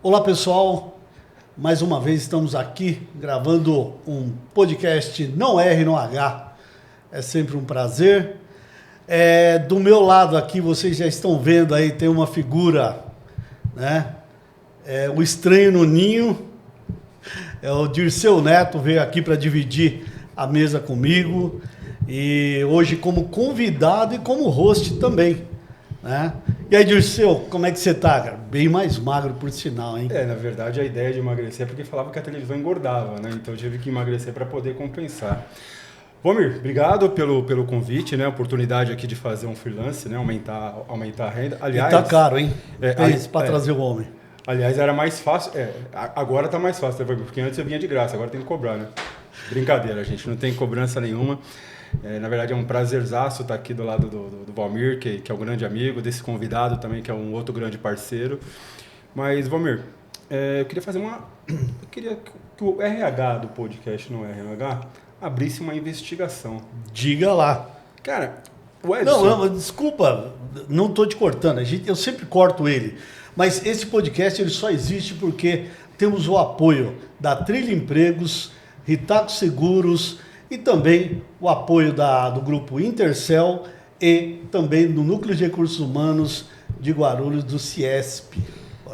Olá pessoal, mais uma vez estamos aqui gravando um podcast Não R, Não H. É sempre um prazer. Do meu lado aqui, vocês já estão vendo aí, tem uma figura, né? O estranho no ninho. O Dirceu Neto veio aqui para dividir a mesa comigo. E hoje como convidado e como host também, né? E aí, Dirceu, como é que você tá, cara? Bem mais magro, por sinal, hein? Na verdade, a ideia de emagrecer é porque falava que a televisão engordava, né? Então eu tive que emagrecer para poder compensar. Vomir, obrigado pelo convite, né? A oportunidade aqui de fazer um freelance, né? Aumentar a renda. Aliás, e tá caro, hein? Pense para trazer o homem. Aliás, era mais fácil. Agora tá mais fácil, né? Porque antes eu vinha de graça, agora tem que cobrar, né? Brincadeira, gente, não tem cobrança nenhuma. Na verdade, é um prazerzaço estar aqui do lado do Valmir, que é um grande amigo, desse convidado também, que é um outro grande parceiro. Mas, Valmir, eu queria fazer Eu queria que o RH do podcast no RH abrisse uma investigação. Diga lá. Cara, o Edson... Não, desculpa, não estou te cortando. Eu sempre corto ele. Mas esse podcast ele só existe porque temos o apoio da Trilha Empregos, Ritaco Seguros e também o apoio do grupo Intercel e também do Núcleo de Recursos Humanos de Guarulhos, do Ciesp.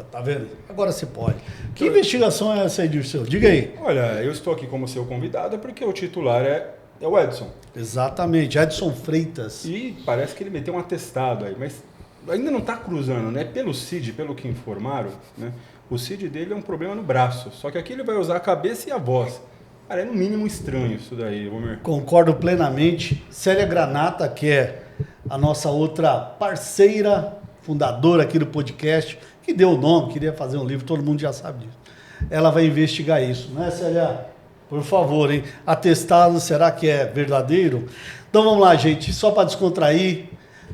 Tá vendo? Agora você pode. Que investigação é essa aí, Dirceu? Diga aí. Olha, eu estou aqui como seu convidado porque o titular é o Edson. Exatamente, Edson Freitas. E parece que ele meteu um atestado aí, mas ainda não está cruzando, né? Pelo CID, pelo que informaram, né? O CID dele é um problema no braço, só que aqui ele vai usar a cabeça e a voz. Cara, é no mínimo estranho isso daí, Valmir. Concordo plenamente. Célia Granata, que é a nossa outra parceira, fundadora aqui do podcast, que deu o nome, queria fazer um livro, todo mundo já sabe disso. Ela vai investigar isso, né, Célia? Por favor, hein? Atestado, será que é verdadeiro? Então vamos lá, gente, só para descontrair.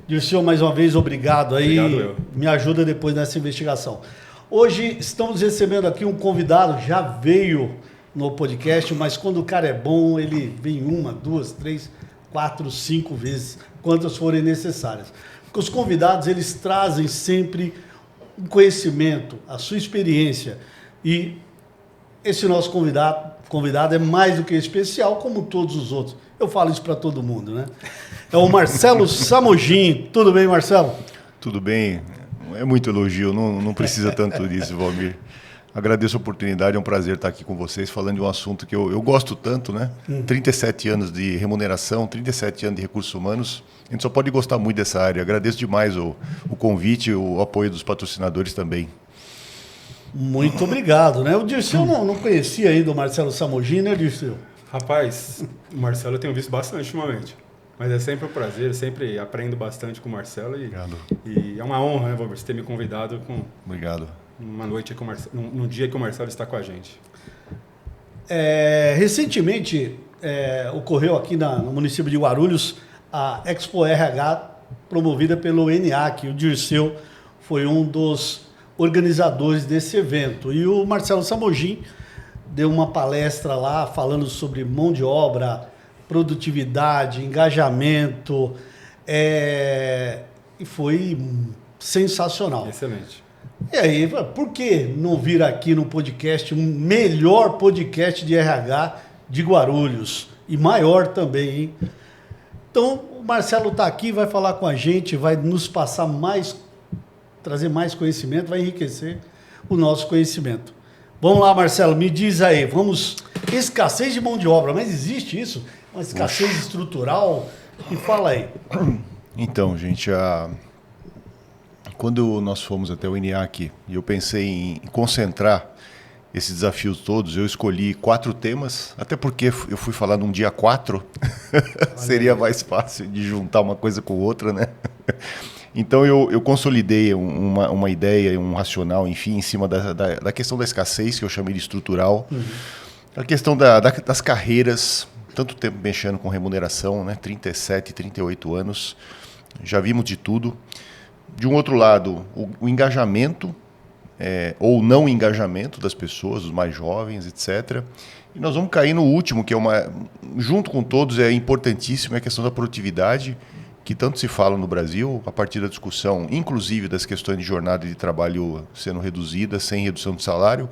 Dirceu, mais uma vez, obrigado aí. Obrigado eu. Me ajuda depois nessa investigação. Hoje estamos recebendo aqui um convidado, já veio no podcast, mas quando o cara é bom, ele vem 1, 2, 3, 4, 5 vezes, quantas forem necessárias. Porque os convidados, eles trazem sempre um conhecimento, a sua experiência. E esse nosso convidado é mais do que especial, como todos os outros. Eu falo isso para todo mundo, né? É o Marcelo Samogin. Tudo bem, Marcelo? Tudo bem. É muito elogio, não precisa tanto disso, Valmir. Agradeço a oportunidade, é um prazer estar aqui com vocês, falando de um assunto que eu gosto tanto, né? 37 anos de remuneração, 37 anos de recursos humanos. A gente só pode gostar muito dessa área. Agradeço demais o convite e o apoio dos patrocinadores também. Muito obrigado, né? O Dirceu não conhecia ainda o Marcelo Samogin, né, Dirceu? Rapaz, o Marcelo eu tenho visto bastante ultimamente. Mas é sempre um prazer, sempre aprendo bastante com o Marcelo. Obrigado. E é uma honra, né, Valmir, você ter me convidado com... Obrigado. Uma noite com o Marcelo, num dia que o Marcelo está com a gente. Recentemente ocorreu aqui no município de Guarulhos a Expo RH promovida pelo ENIAC. O Dirceu foi um dos organizadores desse evento. E o Marcelo Samogin deu uma palestra lá falando sobre mão de obra, produtividade, engajamento. E foi sensacional. Excelente. E aí, por que não vir aqui no podcast, um melhor podcast de RH de Guarulhos? E maior também, hein? Então, o Marcelo está aqui, vai falar com a gente, vai nos passar trazer mais conhecimento, vai enriquecer o nosso conhecimento. Vamos lá, Marcelo, me diz aí, escassez de mão de obra, mas existe isso? Uma escassez estrutural? Me fala aí. Então, gente, quando nós fomos até o ENIAC e eu pensei em concentrar esses desafios todos, eu escolhi 4 temas, até porque eu fui falar num dia 4, seria mais fácil de juntar uma coisa com outra, né? Então eu consolidei uma ideia, um racional, enfim, em cima da questão da escassez, que eu chamei de estrutural, a questão das carreiras, tanto tempo mexendo com remuneração, né? 37, 38 anos, já vimos de tudo. De um outro lado, o engajamento, ou não engajamento das pessoas, dos mais jovens, etc. E nós vamos cair no último, que junto com todos, é importantíssimo, é a questão da produtividade, que tanto se fala no Brasil, a partir da discussão, inclusive das questões de jornada de trabalho sendo reduzida, sem redução de salário.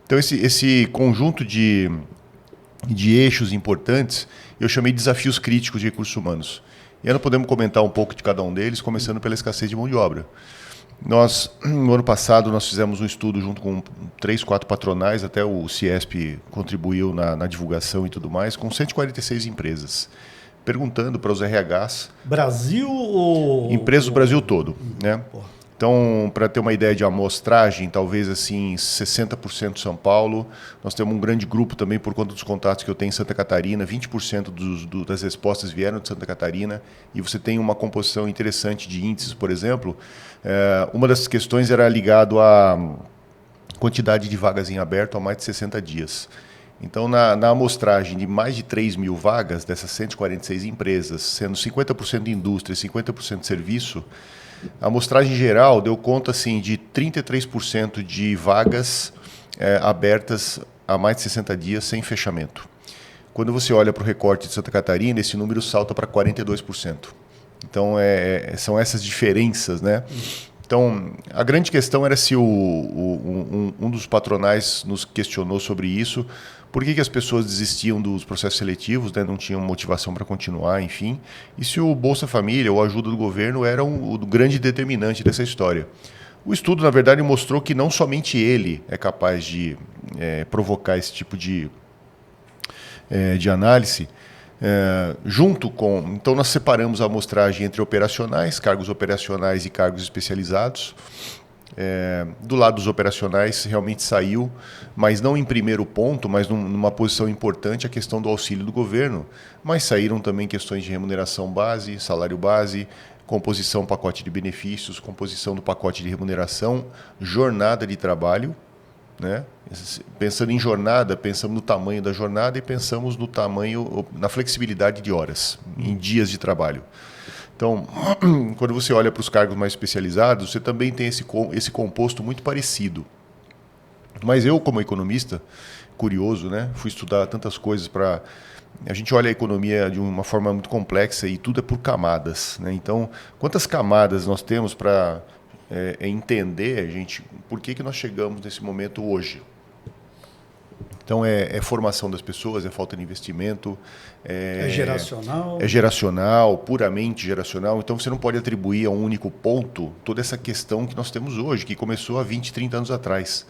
Então, esse conjunto de eixos importantes, eu chamei de desafios críticos de recursos humanos. E aí nós podemos comentar um pouco de cada um deles, começando pela escassez de mão de obra. No ano passado, nós fizemos um estudo junto com 3, 4 patronais, até o Ciesp contribuiu na divulgação e tudo mais, com 146 empresas, perguntando para os RHs... Brasil ou... Empresas do Brasil todo, né? Então, para ter uma ideia de amostragem, talvez assim 60% São Paulo. Nós temos um grande grupo também por conta dos contatos que eu tenho em Santa Catarina. 20% das respostas vieram de Santa Catarina. E você tem uma composição interessante de índices, por exemplo. Uma das questões era ligado à quantidade de vagas em aberto há mais de 60 dias. Então, na amostragem de mais de 3 mil vagas, dessas 146 empresas, sendo 50% de indústria e 50% de serviço, a amostragem geral deu conta assim, de 33% de vagas abertas há mais de 60 dias sem fechamento. Quando você olha para o recorte de Santa Catarina, esse número salta para 42%. Então, são essas diferenças, né? Então, a grande questão era se um dos patronais nos questionou sobre isso, por que as pessoas desistiam dos processos seletivos, né, não tinham motivação para continuar, enfim, e se o Bolsa Família ou a ajuda do governo era o grande determinante dessa história. O estudo, na verdade, mostrou que não somente ele é capaz de provocar esse tipo de análise, junto com... Então, nós separamos a amostragem entre operacionais, cargos operacionais e cargos especializados. Do lado dos operacionais, realmente saiu, mas não em primeiro ponto, mas numa posição importante, a questão do auxílio do governo. Mas saíram também questões de remuneração base, salário base, composição pacote de benefícios, composição do pacote de remuneração, jornada de trabalho, né? Pensando em jornada, pensamos no tamanho da jornada e pensamos no tamanho, na flexibilidade de horas, em dias de trabalho. Então, quando você olha para os cargos mais especializados, você também tem esse composto muito parecido. Mas eu, como economista, curioso, né, fui estudar tantas coisas para... A gente olha a economia de uma forma muito complexa e tudo é por camadas, né? Então, quantas camadas nós temos para entender, gente, por que nós chegamos nesse momento hoje? Então, é formação das pessoas, é falta de investimento. É geracional? É geracional, puramente geracional. Então, você não pode atribuir a um único ponto toda essa questão que nós temos hoje, que começou há 20, 30 anos atrás.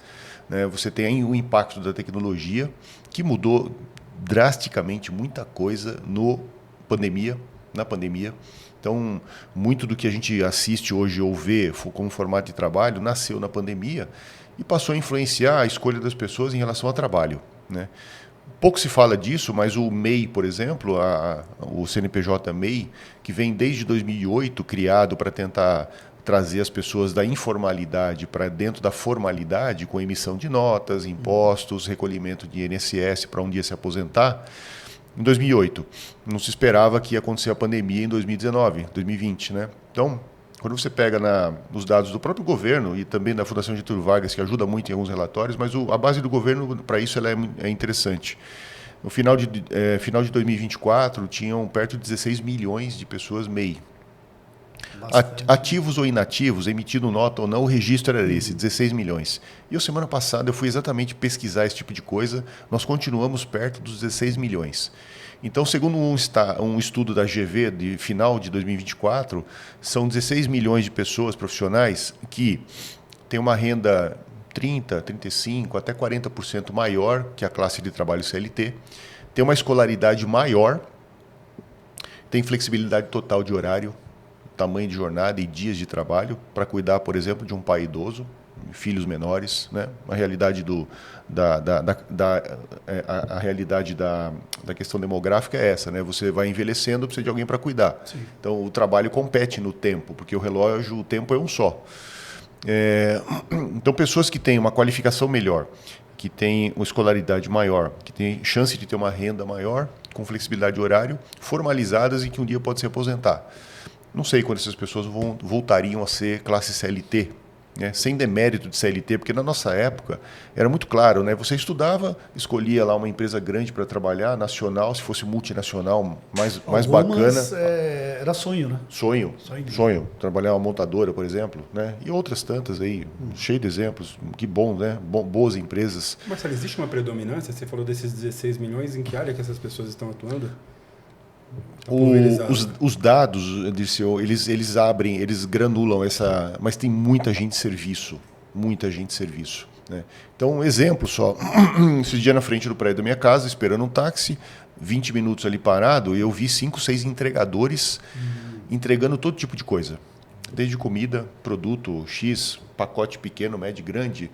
Né? Você tem aí o impacto da tecnologia, que mudou drasticamente muita coisa na pandemia. Então, muito do que a gente assiste hoje ou vê como formato de trabalho nasceu na pandemia e passou a influenciar a escolha das pessoas em relação ao trabalho, né? Pouco se fala disso, mas o MEI, por exemplo, o CNPJ MEI, que vem desde 2008, criado para tentar trazer as pessoas da informalidade para dentro da formalidade, com emissão de notas, impostos, recolhimento de INSS para um dia se aposentar, em 2008. Não se esperava que ia acontecer a pandemia em 2019, 2020, né? Então, quando você pega nos dados do próprio governo e também da Fundação Getúlio Vargas, que ajuda muito em alguns relatórios, mas a base do governo, para isso, ela é interessante. No final de 2024, tinham perto de 16 milhões de pessoas MEI. Ativos ou inativos, emitindo nota ou não, o registro era esse, 16 milhões. E semana passada eu fui exatamente pesquisar esse tipo de coisa, nós continuamos perto dos 16 milhões. Então, segundo um estudo da GV de final de 2024, são 16 milhões de pessoas profissionais que têm uma renda 30%, 35%, até 40% maior que a classe de trabalho CLT, tem uma escolaridade maior, tem flexibilidade total de horário, tamanho de jornada e dias de trabalho para cuidar, por exemplo, de um pai idoso, filhos menores, né? A realidade a realidade da questão demográfica é essa, né? Você vai envelhecendo, precisa de alguém para cuidar. Sim. Então, o trabalho compete no tempo, porque o tempo é um só. Então, pessoas que têm uma qualificação melhor, que têm uma escolaridade maior, que têm chance de ter uma renda maior, com flexibilidade de horário, formalizadas e que um dia pode se aposentar. Não sei quando essas pessoas voltariam a ser classe CLT, né? Sem demérito de CLT, porque na nossa época era muito claro, né? Você estudava, escolhia lá uma empresa grande para trabalhar, nacional, se fosse multinacional, mais bacana. era sonho, né? Sonho. Trabalhar uma montadora, por exemplo, né? E outras tantas aí, cheio de exemplos. Que bom, né? Boas empresas. Marcelo, existe uma predominância? Você falou desses 16 milhões, em que área que essas pessoas estão atuando? Os dados, Dirceu, eles abrem, eles granulam essa... Mas tem muita gente de serviço. Muita gente de serviço. Né? Então, um exemplo só. Esse dia na frente do prédio da minha casa, esperando um táxi, 20 minutos ali parado, eu vi 5, 6 entregadores entregando todo tipo de coisa. Desde comida, produto X, pacote pequeno, médio, grande.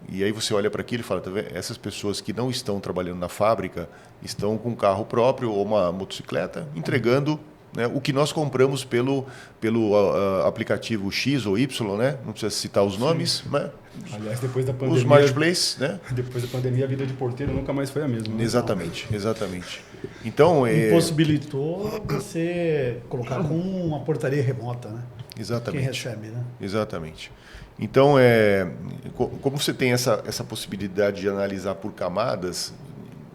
E aí você olha para aquilo e fala, tá vendo? Essas pessoas que não estão trabalhando na fábrica estão com um carro próprio ou uma motocicleta entregando, né, o que nós compramos pelo aplicativo X ou Y, né? Não precisa citar os nomes, né? Aliás, depois da pandemia, os marketplaces, né? Depois da pandemia, a vida de porteiro nunca mais foi a mesma. Né? Exatamente. Então, impossibilitou você colocar como uma portaria remota, né? Exatamente. Quem recebe, né? Exatamente. Então, como você tem essa possibilidade de analisar por camadas,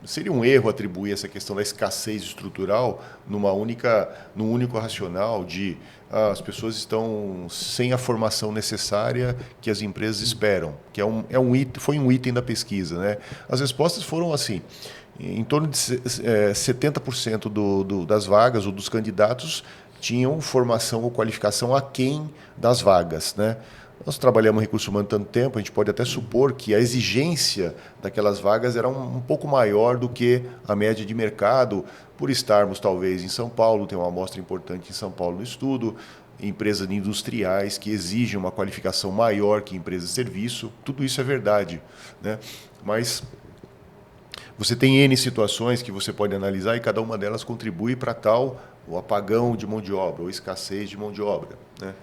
seria um erro atribuir essa questão da escassez estrutural num único racional de as pessoas estão sem a formação necessária que as empresas esperam, que foi um item da pesquisa, né? As respostas foram assim, em torno de 70% das vagas ou dos candidatos tinham formação ou qualificação aquém das vagas, né? Nós trabalhamos em recurso humano tanto tempo, a gente pode até supor que a exigência daquelas vagas era um pouco maior do que a média de mercado, por estarmos talvez em São Paulo, tem uma amostra importante em São Paulo no estudo, empresas industriais que exigem uma qualificação maior que empresas de serviço, tudo isso é verdade, né? Mas você tem N situações que você pode analisar e cada uma delas contribui para tal o apagão de mão de obra ou escassez de mão de obra, né?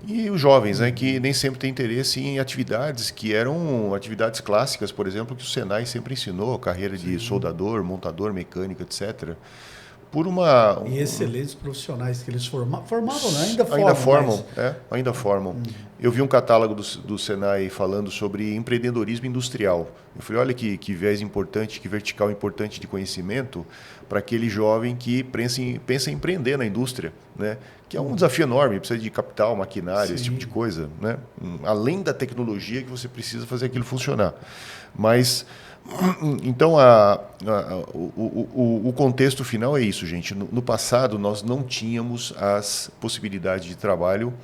E os jovens, né, que nem sempre têm interesse em atividades que eram atividades clássicas, por exemplo, que o Senai sempre ensinou, carreira de soldador, montador, mecânico, etc. E excelentes profissionais que eles formavam, né? Ainda formam. Eu vi um catálogo do Senai falando sobre empreendedorismo industrial. Eu falei, olha que viés importante, que vertical importante de conhecimento para aquele jovem que pensa em empreender na indústria, né? Que é um desafio enorme, precisa de capital, maquinário, esse tipo de coisa, né? Além da tecnologia que você precisa fazer aquilo funcionar. Mas, então, o contexto final é isso, gente. No passado, nós não tínhamos as possibilidades de trabalho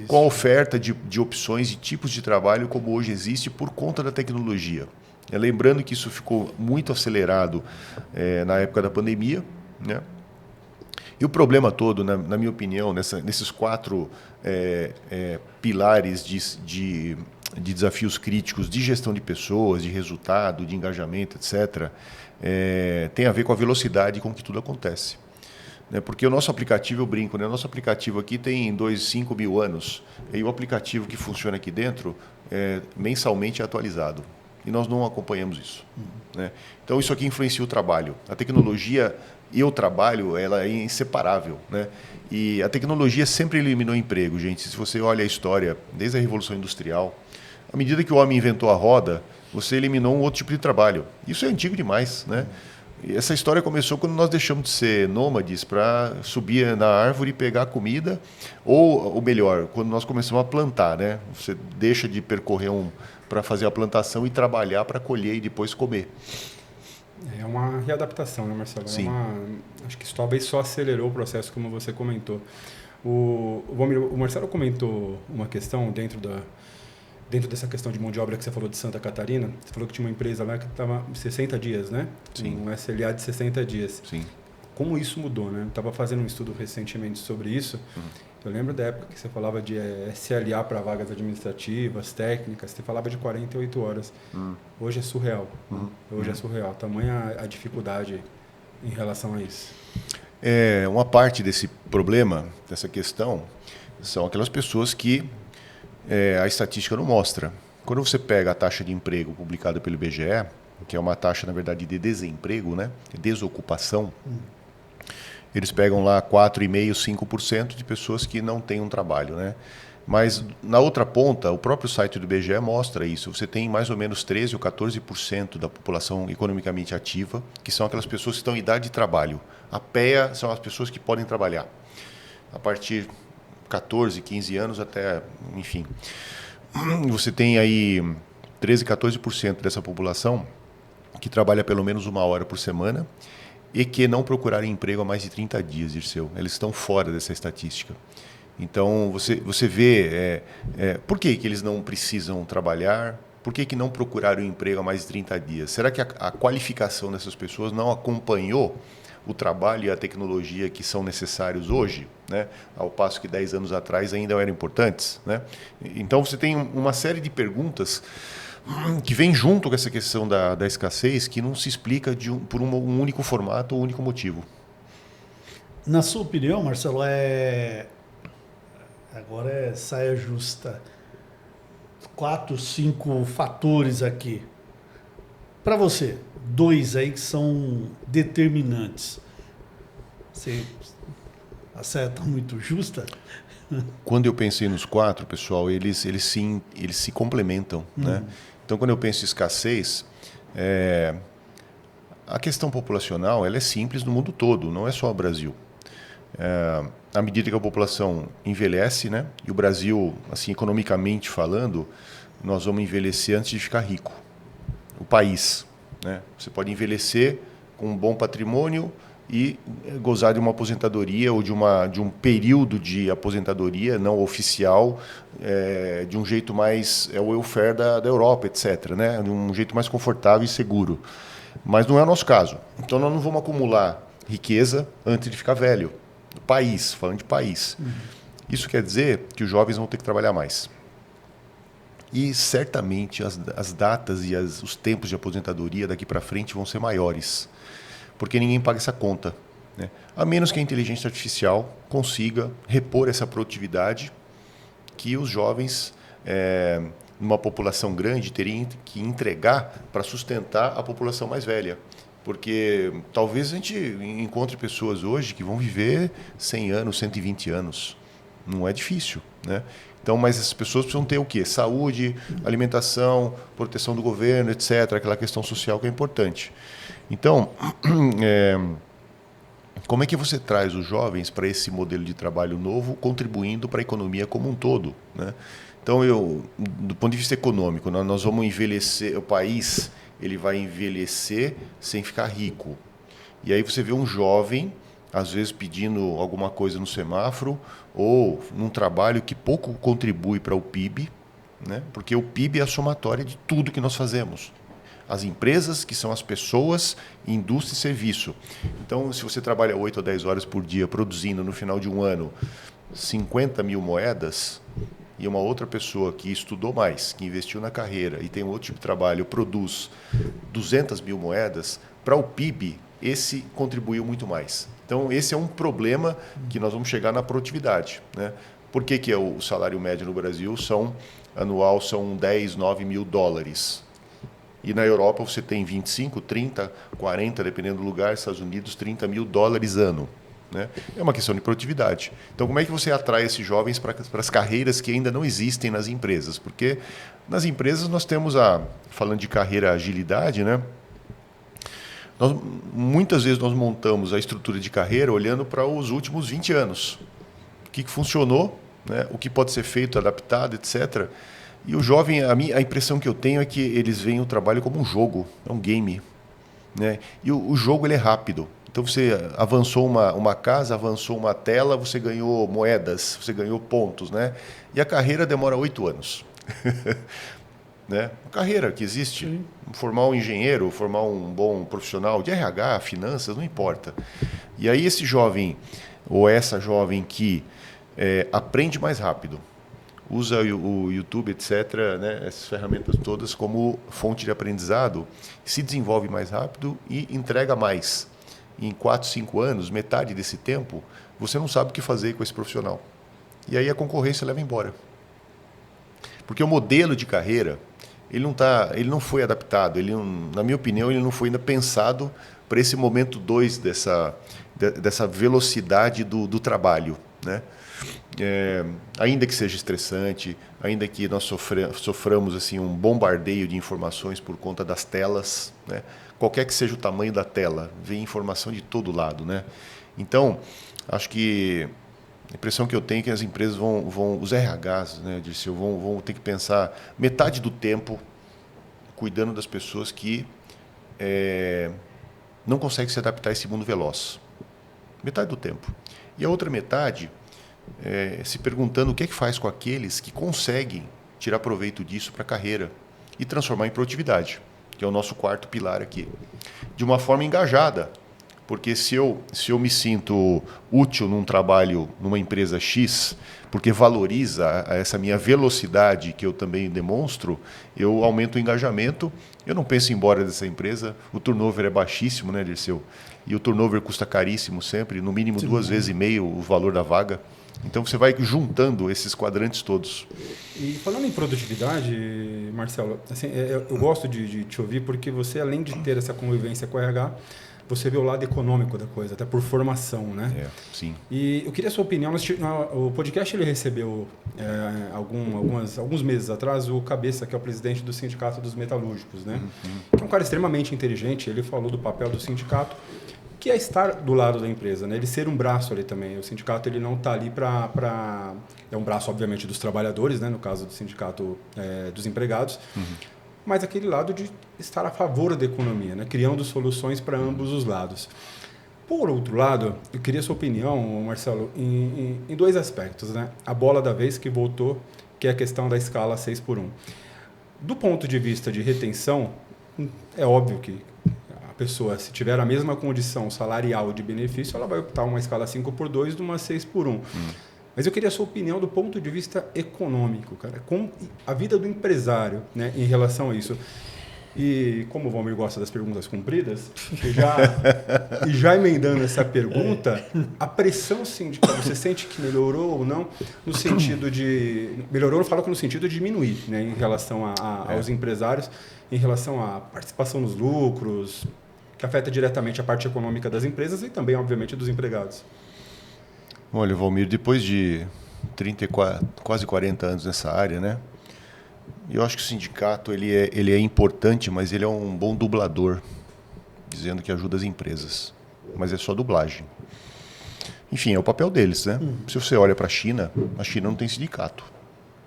com a oferta de opções e tipos de trabalho como hoje existe por conta da tecnologia. Lembrando que isso ficou muito acelerado na época da pandemia, né? E o problema todo, na minha opinião, nesses 4 pilares de desafios críticos de gestão de pessoas, de resultado, de engajamento, etc., tem a ver com a velocidade com que tudo acontece. Né? Porque o nosso aplicativo, eu brinco, né? O nosso aplicativo aqui tem 5 mil anos, e o aplicativo que funciona aqui dentro mensalmente é atualizado. E nós não acompanhamos isso. Né? Então, isso aqui influencia o trabalho. A tecnologia e o trabalho, ela é inseparável, né? E a tecnologia sempre eliminou emprego, gente. Se você olha a história, desde a Revolução Industrial, à medida que o homem inventou a roda, você eliminou um outro tipo de trabalho. Isso é antigo demais, né? E essa história começou quando nós deixamos de ser nômades para subir na árvore e pegar comida, ou melhor, quando nós começamos a plantar, né? Você deixa de percorrer para fazer a plantação e trabalhar para colher e depois comer. É uma readaptação, né, Marcelo? Sim. Acho que isso talvez só acelerou o processo, como você comentou. O Marcelo comentou uma questão dentro dessa questão de mão de obra que você falou de Santa Catarina. Você falou que tinha uma empresa lá que estava 60 dias, né? Sim. Um SLA de 60 dias. Sim. Como isso mudou, né? Eu estava fazendo um estudo recentemente sobre isso. Eu lembro da época que você falava de SLA para vagas administrativas, técnicas, você falava de 48 horas. Hoje é surreal. Hoje é surreal. Tamanha a dificuldade em relação a isso. Uma parte desse problema, dessa questão, são aquelas pessoas que a estatística não mostra. Quando você pega a taxa de emprego publicada pelo IBGE, que é uma taxa, na verdade, de desemprego, né? Desocupação, eles pegam lá 4,5%, 5% de pessoas que não têm um trabalho, né? Mas, na outra ponta, o próprio site do IBGE mostra isso. Você tem mais ou menos 13% ou 14% da população economicamente ativa, que são aquelas pessoas que estão em idade de trabalho. A PEA são as pessoas que podem trabalhar a partir de 14, 15 anos até, enfim. Você tem aí 13, 14% dessa população que trabalha pelo menos 1 hora por semana e que não procuraram emprego há mais de 30 dias, Dirceu. Eles estão fora dessa estatística. Então, você vê por que eles não precisam trabalhar, por que não procuraram emprego há mais de 30 dias? Será que a qualificação dessas pessoas não acompanhou o trabalho e a tecnologia que são necessários hoje, né? Ao passo que 10 anos atrás ainda eram importantes, né? Então, você tem uma série de perguntas que vem junto com essa questão da escassez que não se explica por um único formato ou um único motivo. Na sua opinião, Marcelo, agora é saia justa. 4, 5 fatores aqui. Para você, 2 aí que são determinantes. Você acerta muito justa? Quando eu pensei nos 4, pessoal, eles se complementam, né? Então, quando eu penso em escassez, a questão populacional ela é simples no mundo todo, não é só o Brasil. À medida que a população envelhece, né, e o Brasil, assim, economicamente falando, nós vamos envelhecer antes de ficar rico. O país, né? Você pode envelhecer com um bom patrimônio e gozar de uma aposentadoria ou de um período de aposentadoria não oficial, de um jeito mais o welfare da Europa, etc., né? De um jeito mais confortável e seguro. Mas não é o nosso caso. Então nós não vamos acumular riqueza antes de ficar velho. País, falando de país. Isso quer dizer que os jovens vão ter que trabalhar mais. E certamente as datas e os tempos de aposentadoria daqui para frente vão ser maiores, porque ninguém paga essa conta, né? A menos que a inteligência artificial consiga repor essa produtividade que os jovens, numa população grande, teriam que entregar para sustentar a população mais velha. Porque talvez a gente encontre pessoas hoje que vão viver 100 anos, 120 anos. Não é difícil, né? Então, mas essas pessoas precisam ter o quê? Saúde, alimentação, proteção do governo, etc. Aquela questão social que é importante. Então, como é que você traz os jovens para esse modelo de trabalho novo, contribuindo para a economia como um todo, né? Então, do ponto de vista econômico, nós vamos envelhecer, o país ele vai envelhecer sem ficar rico. E aí você vê um jovem, às vezes pedindo alguma coisa no semáforo ou num trabalho que pouco contribui para o PIB, né? Porque o PIB é a somatória de tudo que nós fazemos. As empresas, que são as pessoas, indústria e serviço. Então, se você trabalha 8 ou 10 horas por dia produzindo no final de um ano 50 mil moedas, e uma outra pessoa que estudou mais, que investiu na carreira e tem um outro tipo de trabalho, produz 200 mil moedas, para o PIB, esse contribuiu muito mais. Então, esse é um problema que nós vamos chegar na produtividade, né? Por que o salário médio no Brasil anual são 10, 9 mil dólares? E na Europa você tem 25, 30, 40, dependendo do lugar, Estados Unidos, 30 mil dólares ano, né? É uma questão de produtividade. Então, como é que você atrai esses jovens para as carreiras que ainda não existem nas empresas? Porque nas empresas nós temos, falando de carreira agilidade, né? Muitas vezes nós montamos a estrutura de carreira olhando para os últimos 20 anos. O que funcionou, né? O que pode ser feito, adaptado, etc. E o jovem, a impressão que eu tenho é que eles veem o trabalho como um jogo, é um game, né? E o jogo ele é rápido. Então, você avançou uma casa, avançou uma tela, você ganhou moedas, você ganhou pontos, né? E a carreira demora 8 anos. Né? A carreira que existe, sim. Formar um engenheiro, formar um bom profissional de RH, finanças, não importa. E aí esse jovem, ou essa jovem que aprende mais rápido, usa o YouTube, etc., né? Essas ferramentas todas como fonte de aprendizado, se desenvolve mais rápido e entrega mais. Em 4, 5 anos, metade desse tempo, você não sabe o que fazer com esse profissional. E aí a concorrência leva embora. Porque o modelo de carreira, ele não foi adaptado, na minha opinião, ele não foi ainda pensado para esse momento 2 dessa velocidade do trabalho, né? Ainda que seja estressante, ainda que nós soframos assim, um bombardeio de informações por conta das telas, né? Qualquer que seja o tamanho da tela, vem informação de todo lado, né? Então, acho que a impressão que eu tenho é que as empresas os RHs, né, Dirceu, vão ter que pensar metade do tempo cuidando das pessoas que não conseguem se adaptar a esse mundo veloz. Metade do tempo. E a outra metade se perguntando o que é que faz com aqueles que conseguem tirar proveito disso para a carreira e transformar em produtividade, que é o nosso quarto pilar aqui. De uma forma engajada, porque se eu me sinto útil num trabalho, numa empresa X, porque valoriza essa minha velocidade que eu também demonstro, eu aumento o engajamento, eu não penso em ir embora dessa empresa, o turnover é baixíssimo, né, Dirceu? E o turnover custa caríssimo sempre, no mínimo 2,5 vezes o valor da vaga. Então você vai juntando esses quadrantes todos. E falando em produtividade, Marcelo, assim, eu gosto de te ouvir porque você, além de ter essa convivência com o RH, você vê o lado econômico da coisa, até por formação, né? Sim. E eu queria a sua opinião. O podcast ele recebeu, alguns meses atrás, o Cabeça, que é o presidente do Sindicato dos Metalúrgicos, né? Que é um cara extremamente inteligente. Ele falou do papel do sindicato, que é estar do lado da empresa, né? Ele ser um braço ali também. O sindicato ele não está ali para... É um braço, obviamente, dos trabalhadores, né? No caso do sindicato dos empregados. Mas aquele lado de estar a favor da economia, né? Criando soluções para ambos os lados. Por outro lado, eu queria a sua opinião, Marcelo, em dois aspectos, né? A bola da vez que voltou, que é a questão da escala 6x1. Do ponto de vista de retenção, é óbvio que a pessoa, se tiver a mesma condição salarial de benefício, ela vai optar uma escala 5x2 de uma 6x1. Mas eu queria a sua opinião do ponto de vista econômico, cara, com a vida do empresário, né, em relação a isso. E como o Valmir gosta das perguntas compridas, e já emendando essa pergunta, a pressão sindical, você sente que melhorou ou não? No sentido de... Melhorou, eu falo que no sentido de diminuir, né, em relação aos empresários, em relação à participação nos lucros, que afeta diretamente a parte econômica das empresas e também, obviamente, dos empregados. Olha, Valmir, depois de 34, quase 40 anos nessa área, né? Eu acho que o sindicato ele é importante, mas ele é um bom dublador, dizendo que ajuda as empresas. Mas é só dublagem. Enfim, é o papel deles, né? Se você olha para a China não tem sindicato.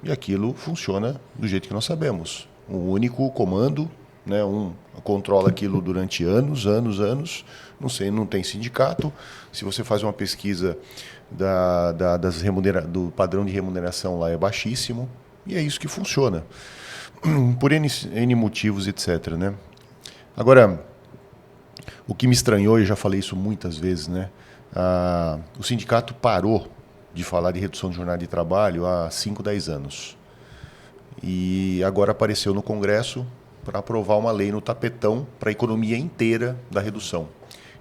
E aquilo funciona do jeito que nós sabemos. Um único comando, né? Controla aquilo durante anos. Não tem sindicato. Se você faz uma pesquisa do padrão de remuneração lá é baixíssimo, e é isso que funciona, por N motivos, etc. Né? Agora, o que me estranhou, e já falei isso muitas vezes, né? O sindicato parou de falar de redução de jornada de trabalho há 5, 10 anos. E agora apareceu no Congresso para aprovar uma lei no tapetão para a economia inteira da redução.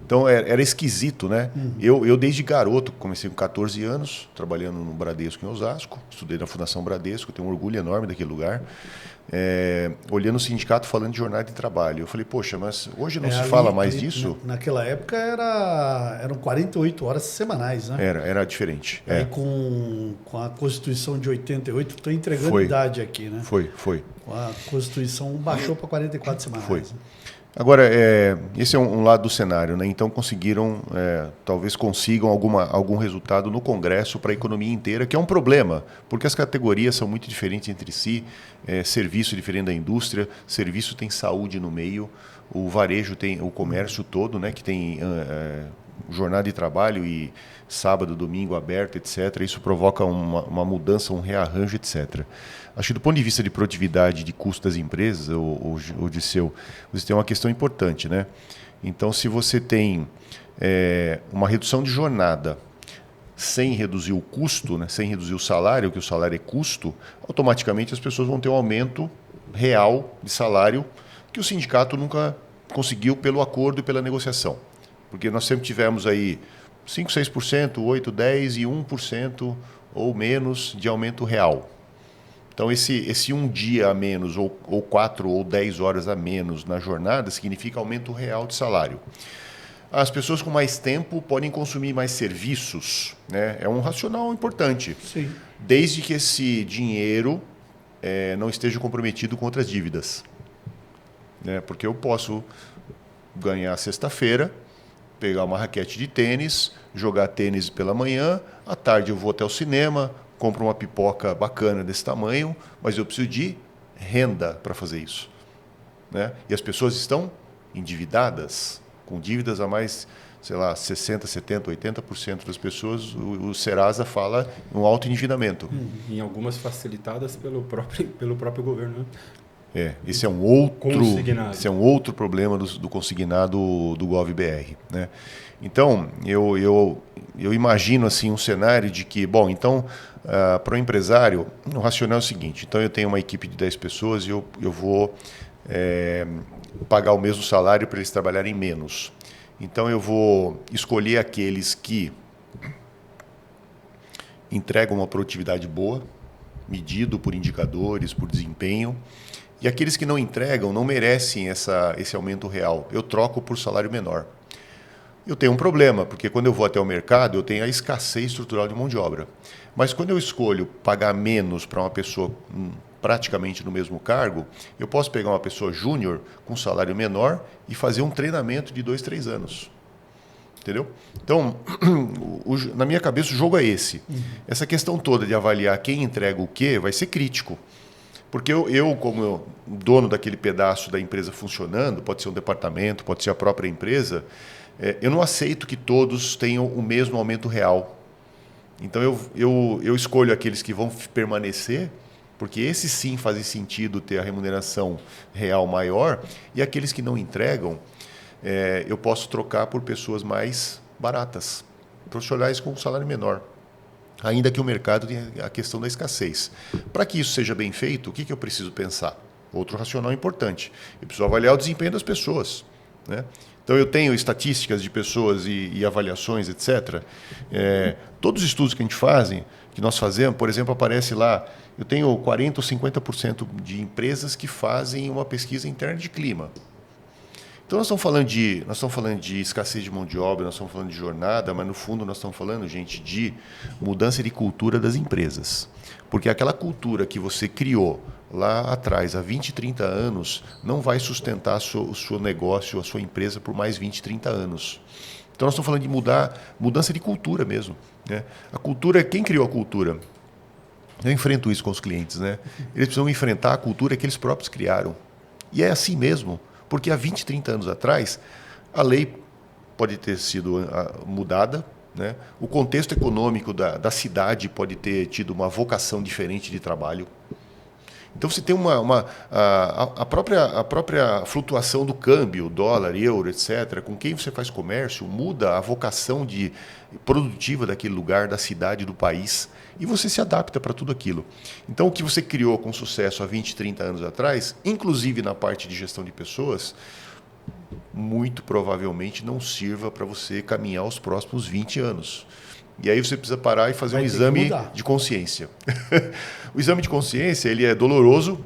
Então, era esquisito, né? Eu, desde garoto, comecei com 14 anos, trabalhando no Bradesco em Osasco, estudei na Fundação Bradesco, tenho um orgulho enorme daquele lugar, olhando o sindicato falando de jornada de trabalho. Eu falei, poxa, mas hoje não se fala mais disso? Naquela época eram 48 horas semanais, né? Era diferente. Aí com a Constituição de 88, estou entregando idade aqui, né? Foi. Com a Constituição baixou para 44 semanais. Foi. Né? Agora, esse é um lado do cenário, né? Então talvez consigam algum resultado no Congresso para a economia inteira, que é um problema, porque as categorias são muito diferentes entre si, serviço diferente da indústria, serviço tem saúde no meio, o varejo tem o comércio todo, né? Que tem jornada de trabalho e sábado, domingo aberto, etc. Isso provoca uma mudança, um rearranjo, etc. Acho que do ponto de vista de produtividade, de custo das empresas, o Dirceu, você tem uma questão importante, né? Então, se você tem uma redução de jornada sem reduzir o custo, né? Sem reduzir o salário, que o salário é custo, automaticamente as pessoas vão ter um aumento real de salário que o sindicato nunca conseguiu pelo acordo e pela negociação. Porque nós sempre tivemos aí 5%, 6%, 8%, 10% e 1% ou menos de aumento real. Então, esse um dia a menos, ou 4 ou 10 horas a menos na jornada, significa aumento real de salário. as pessoas com mais tempo podem consumir mais serviços, né? É um racional importante. Sim. Desde que esse dinheiro não esteja comprometido com outras dívidas. Né? Porque eu posso ganhar sexta-feira, pegar uma raquete de tênis, jogar tênis pela manhã, à tarde eu vou até o cinema, compro uma pipoca bacana desse tamanho, mas eu preciso de renda para fazer isso. Né? E as pessoas estão endividadas, com dívidas a mais, sei lá, 60%, 70%, 80% das pessoas, o Serasa fala em um alto endividamento. Em algumas facilitadas pelo próprio governo. Né? Esse é um outro problema do consignado do GovBR. Né? Então, eu imagino assim, um cenário de que, bom, então, para o empresário, o racional é o seguinte, então eu tenho uma equipe de 10 pessoas e eu vou pagar o mesmo salário para eles trabalharem menos. Então eu vou escolher aqueles que entregam uma produtividade boa, medido por indicadores, por desempenho, e aqueles que não entregam não merecem esse aumento real. Eu troco por salário menor. Eu tenho um problema, porque quando eu vou até o mercado, eu tenho a escassez estrutural de mão de obra. Mas quando eu escolho pagar menos para uma pessoa praticamente no mesmo cargo, eu posso pegar uma pessoa júnior com salário menor e fazer um treinamento de 2, 3 anos. Entendeu? Então, na minha cabeça, o jogo é esse. Essa questão toda de avaliar quem entrega o quê vai ser crítico. Porque eu, como dono daquele pedaço da empresa funcionando, pode ser um departamento, pode ser a própria empresa, eu não aceito que todos tenham o mesmo aumento real. Então, eu escolho aqueles que vão permanecer, porque esses sim fazem sentido ter a remuneração real maior, e aqueles que não entregam, eu posso trocar por pessoas mais baratas, profissionais com um salário menor, ainda que o mercado tenha a questão da escassez. Para que isso seja bem feito, o que eu preciso pensar? Outro racional importante. Eu preciso avaliar o desempenho das pessoas. Né? Então, eu tenho estatísticas de pessoas e avaliações, etc. Todos os estudos que nós fazemos, por exemplo, aparece lá, eu tenho 40% ou 50% de empresas que fazem uma pesquisa interna de clima. Então, nós estamos falando de escassez de mão de obra, nós estamos falando de jornada, mas, no fundo, nós estamos falando, gente, de mudança de cultura das empresas. Porque aquela cultura que você criou lá atrás, há 20, 30 anos, não vai sustentar o seu negócio, a sua empresa, por mais 20, 30 anos. Então, nós estamos falando de mudança de cultura mesmo. Né? A cultura, quem criou a cultura? Eu enfrento isso com os clientes. Né? Eles precisam enfrentar a cultura que eles próprios criaram. E é assim mesmo. Porque há 20, 30 anos atrás, a lei pode ter sido mudada, né? O contexto econômico da cidade pode ter tido uma vocação diferente de trabalho. Então, você tem a própria flutuação do câmbio, dólar, euro, etc., com quem você faz comércio, muda a vocação produtiva daquele lugar, da cidade, do país, e você se adapta para tudo aquilo. Então, o que você criou com sucesso há 20, 30 anos atrás, inclusive na parte de gestão de pessoas, muito provavelmente não sirva para você caminhar os próximos 20 anos. E aí você precisa parar e fazer um exame de consciência. O exame de consciência, ele é doloroso,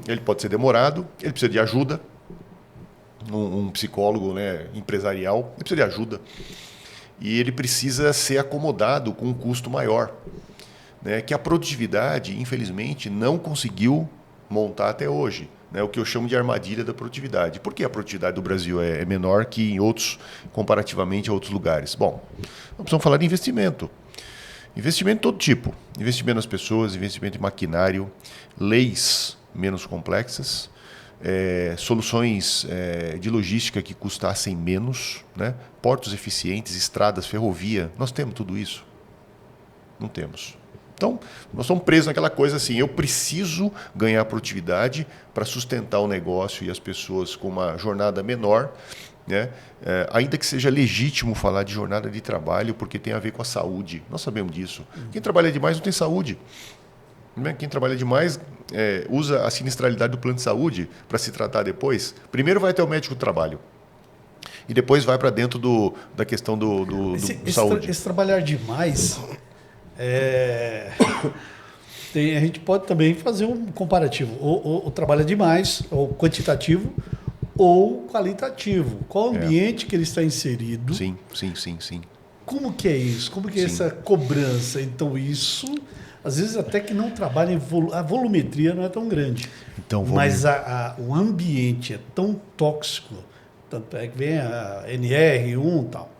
ele pode ser demorado, ele precisa de ajuda. Um psicólogo, né, empresarial, ele precisa de ajuda. E ele precisa ser acomodado com um custo maior. Né, que a produtividade, infelizmente, não conseguiu montar até hoje. Né, o que eu chamo de armadilha da produtividade. Por que a produtividade do Brasil é menor que em outros, comparativamente a outros lugares? Bom, nós precisamos falar de investimento. Investimento de todo tipo. Investimento nas pessoas, investimento em maquinário, leis menos complexas, soluções de logística que custassem menos, né, portos eficientes, estradas, ferrovia. Nós temos tudo isso? Não temos. Então, nós estamos presos naquela coisa assim, eu preciso ganhar produtividade para sustentar o negócio e as pessoas com uma jornada menor, né? Ainda que seja legítimo falar de jornada de trabalho, porque tem a ver com a saúde. Nós sabemos disso. Quem trabalha demais não tem saúde. Né? Quem trabalha demais usa a sinistralidade do plano de saúde para se tratar depois. Primeiro vai até o médico do trabalho. E depois vai para dentro da questão do saúde. Esse trabalhar demais... a gente pode também fazer um comparativo. Ou trabalha demais, ou quantitativo, ou qualitativo. Qual o ambiente que ele está inserido? Sim. Como que é isso? Como que é essa cobrança? Então, isso, às vezes até que não trabalha a volumetria não é tão grande. Então, mas o ambiente é tão tóxico, tanto é que vem a NR1 e tal.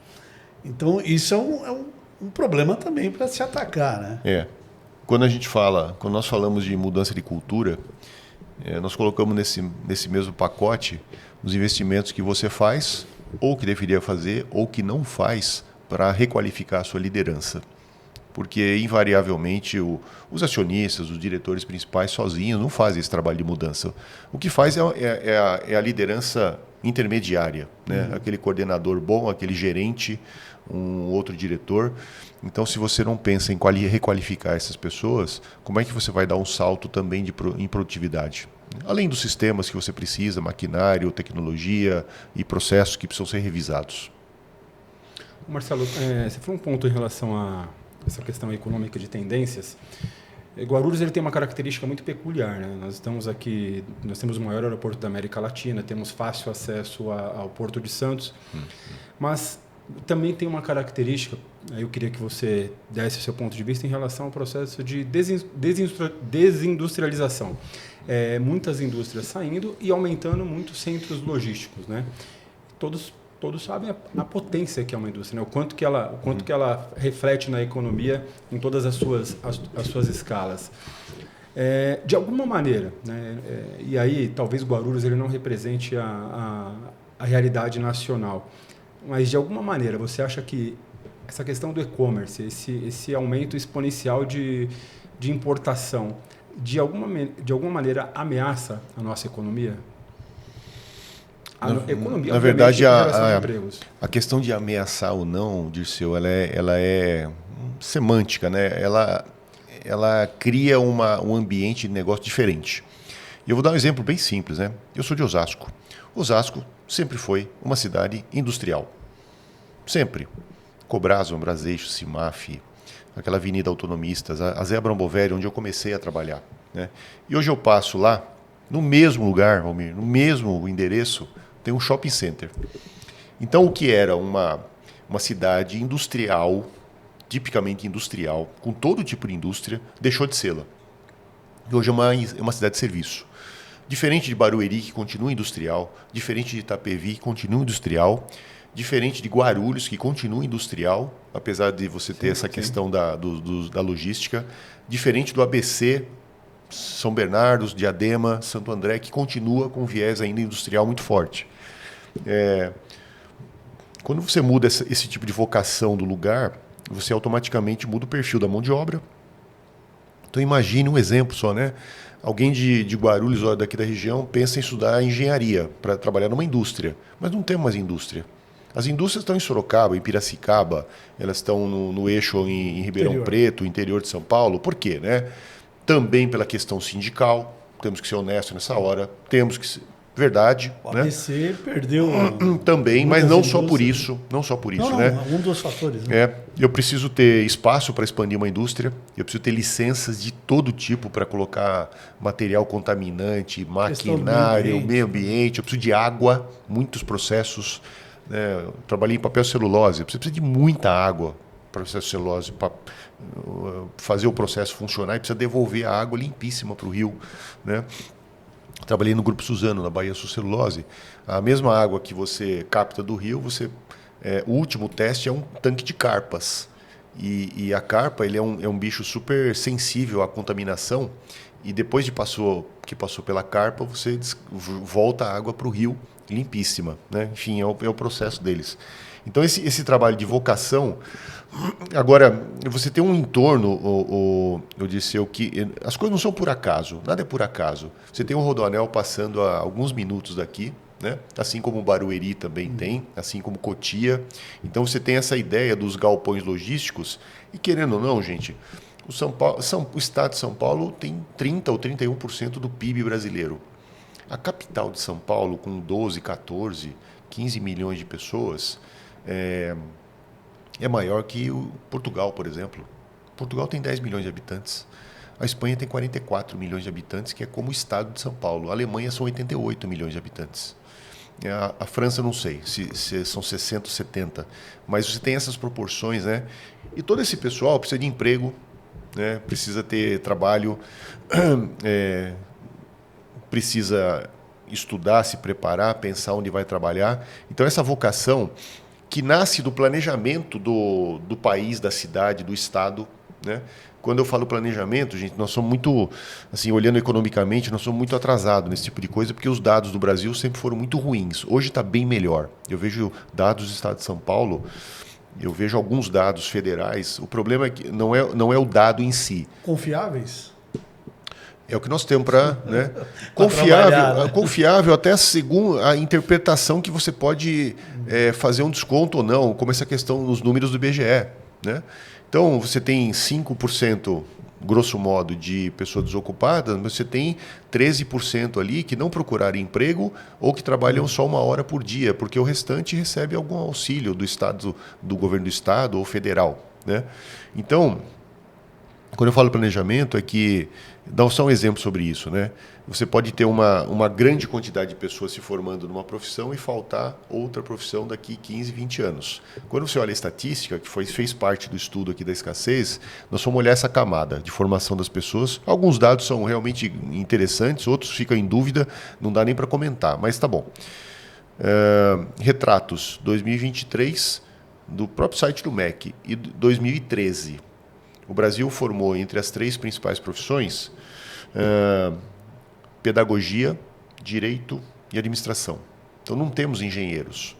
Então, isso é um problema também para se atacar, né? Quando nós falamos de mudança de cultura, nós colocamos nesse mesmo pacote os investimentos que você faz, ou que deveria fazer, ou que não faz, para requalificar a sua liderança. Porque, invariavelmente, os acionistas, os diretores principais sozinhos não fazem esse trabalho de mudança. O que faz é a liderança intermediária, né? Aquele coordenador bom, aquele gerente, um outro diretor. Então, se você não pensa em requalificar essas pessoas, como é que você vai dar um salto também em produtividade? Além dos sistemas que você precisa, maquinário, tecnologia e processos que precisam ser revisados. Marcelo, você falou um ponto em relação a essa questão econômica de tendências. Guarulhos ele tem uma característica muito peculiar, né? Nós temos o maior aeroporto da América Latina, temos fácil acesso ao Porto de Santos, mas também tem uma característica, eu queria que você desse o seu ponto de vista em relação ao processo de desindustrialização. Muitas indústrias saindo e aumentando muitos centros logísticos, né? Todos sabem a potência que é uma indústria, né? o quanto que ela reflete na economia em todas as suas escalas. De alguma maneira, né? E aí talvez Guarulhos ele não represente a realidade nacional, mas de alguma maneira você acha que essa questão do e-commerce, esse aumento exponencial de importação, de alguma maneira ameaça a nossa economia? Na verdade, a questão de ameaçar ou não, Dirceu, ela é semântica, né? Ela cria um ambiente de negócio diferente. E eu vou dar um exemplo bem simples, né? Eu sou de Osasco. Osasco sempre foi uma cidade industrial. Sempre. Cobrasam, Braseixo, Cimaf, aquela Avenida Autonomistas, a Zé Bramboveri, onde eu comecei a trabalhar, né? E hoje eu passo lá, no mesmo lugar, Valmir, no mesmo endereço, tem um shopping center. Então, o que era uma cidade industrial, tipicamente industrial, com todo tipo de indústria, deixou de ser-la. E hoje é uma cidade de serviço. Diferente de Barueri, que continua industrial, diferente de Itapevi, que continua industrial, diferente de Guarulhos, que continua industrial, apesar de você ter essa questão da logística, diferente do ABC, São Bernardo, Diadema, Santo André, que continua com viés ainda industrial muito forte. Quando você muda esse tipo de vocação do lugar, você automaticamente muda o perfil da mão de obra. Então imagine um exemplo só, né? Alguém de Guarulhos ou daqui da região pensa em estudar engenharia para trabalhar numa indústria, mas não tem mais indústria. As indústrias estão em Sorocaba, em Piracicaba, elas estão no eixo em Ribeirão Preto, interior de São Paulo. Por quê, né? Também pela questão sindical, temos que ser honestos nessa hora, temos que ser verdade. O ABC perdeu também, mas não só por isso, né? Um dos fatores. Né? Eu preciso ter espaço para expandir uma indústria, eu preciso ter licenças de todo tipo para colocar material contaminante, maquinário, meio ambiente, eu preciso de água, muitos processos, né? Eu trabalhei em papel celulose, eu preciso de muita água para processo celulose, para fazer o processo funcionar, e precisa devolver a água limpíssima para o rio, né? Trabalhei no Grupo Suzano, na Bahia Sucelulose. A mesma água que você capta do rio, o último teste é um tanque de carpas. E a carpa ele é um bicho super sensível à contaminação. E depois que passou pela carpa, você volta a água para o rio limpíssima, né? Enfim, é o processo deles. Então, esse trabalho de vocação... Agora, você tem um entorno, eu disse, que as coisas não são por acaso, nada é por acaso. Você tem um rodoanel passando a alguns minutos daqui, né? Assim como o Barueri também tem, assim como Cotia. Então, você tem essa ideia dos galpões logísticos e, querendo ou não, gente, o estado de São Paulo tem 30% ou 31% do PIB brasileiro. A capital de São Paulo, com 12, 14, 15 milhões de pessoas... é maior que Portugal, por exemplo. Portugal tem 10 milhões de habitantes. A Espanha tem 44 milhões de habitantes, que é como o estado de São Paulo. A Alemanha são 88 milhões de habitantes. A França, não sei se são 60 ou 70, mas você tem essas proporções, né? E todo esse pessoal precisa de emprego, né? Precisa ter trabalho, precisa estudar, se preparar, pensar onde vai trabalhar. Então, essa vocação que nasce do planejamento do país, da cidade, do estado, né? Quando eu falo planejamento, gente, nós somos muito, assim, olhando economicamente, nós somos muito atrasados nesse tipo de coisa, porque os dados do Brasil sempre foram muito ruins. Hoje está bem melhor. Eu vejo dados do estado de São Paulo, eu vejo alguns dados federais. O problema é que não é o dado em si. Confiáveis? É o que nós temos para, né? Confiável até segundo a interpretação que você pode fazer um desconto ou não, como essa questão nos números do IBGE, né? Então, você tem 5%, grosso modo, de pessoas desocupadas, mas você tem 13% ali que não procuraram emprego ou que trabalham só 1 hora por dia, porque o restante recebe algum auxílio do Estado, do governo do Estado ou federal, né? Então, quando eu falo planejamento, é que, dá só um exemplo sobre isso, né? Você pode ter uma grande quantidade de pessoas se formando numa profissão e faltar outra profissão daqui 15, 20 anos. Quando você olha a estatística, que fez parte do estudo aqui da escassez, nós vamos olhar essa camada de formação das pessoas. Alguns dados são realmente interessantes, outros ficam em dúvida, não dá nem para comentar, mas tá bom. Retratos 2023 do próprio site do MEC e 2013. O Brasil formou entre as 3 principais profissões pedagogia, direito e administração. Então não temos engenheiros.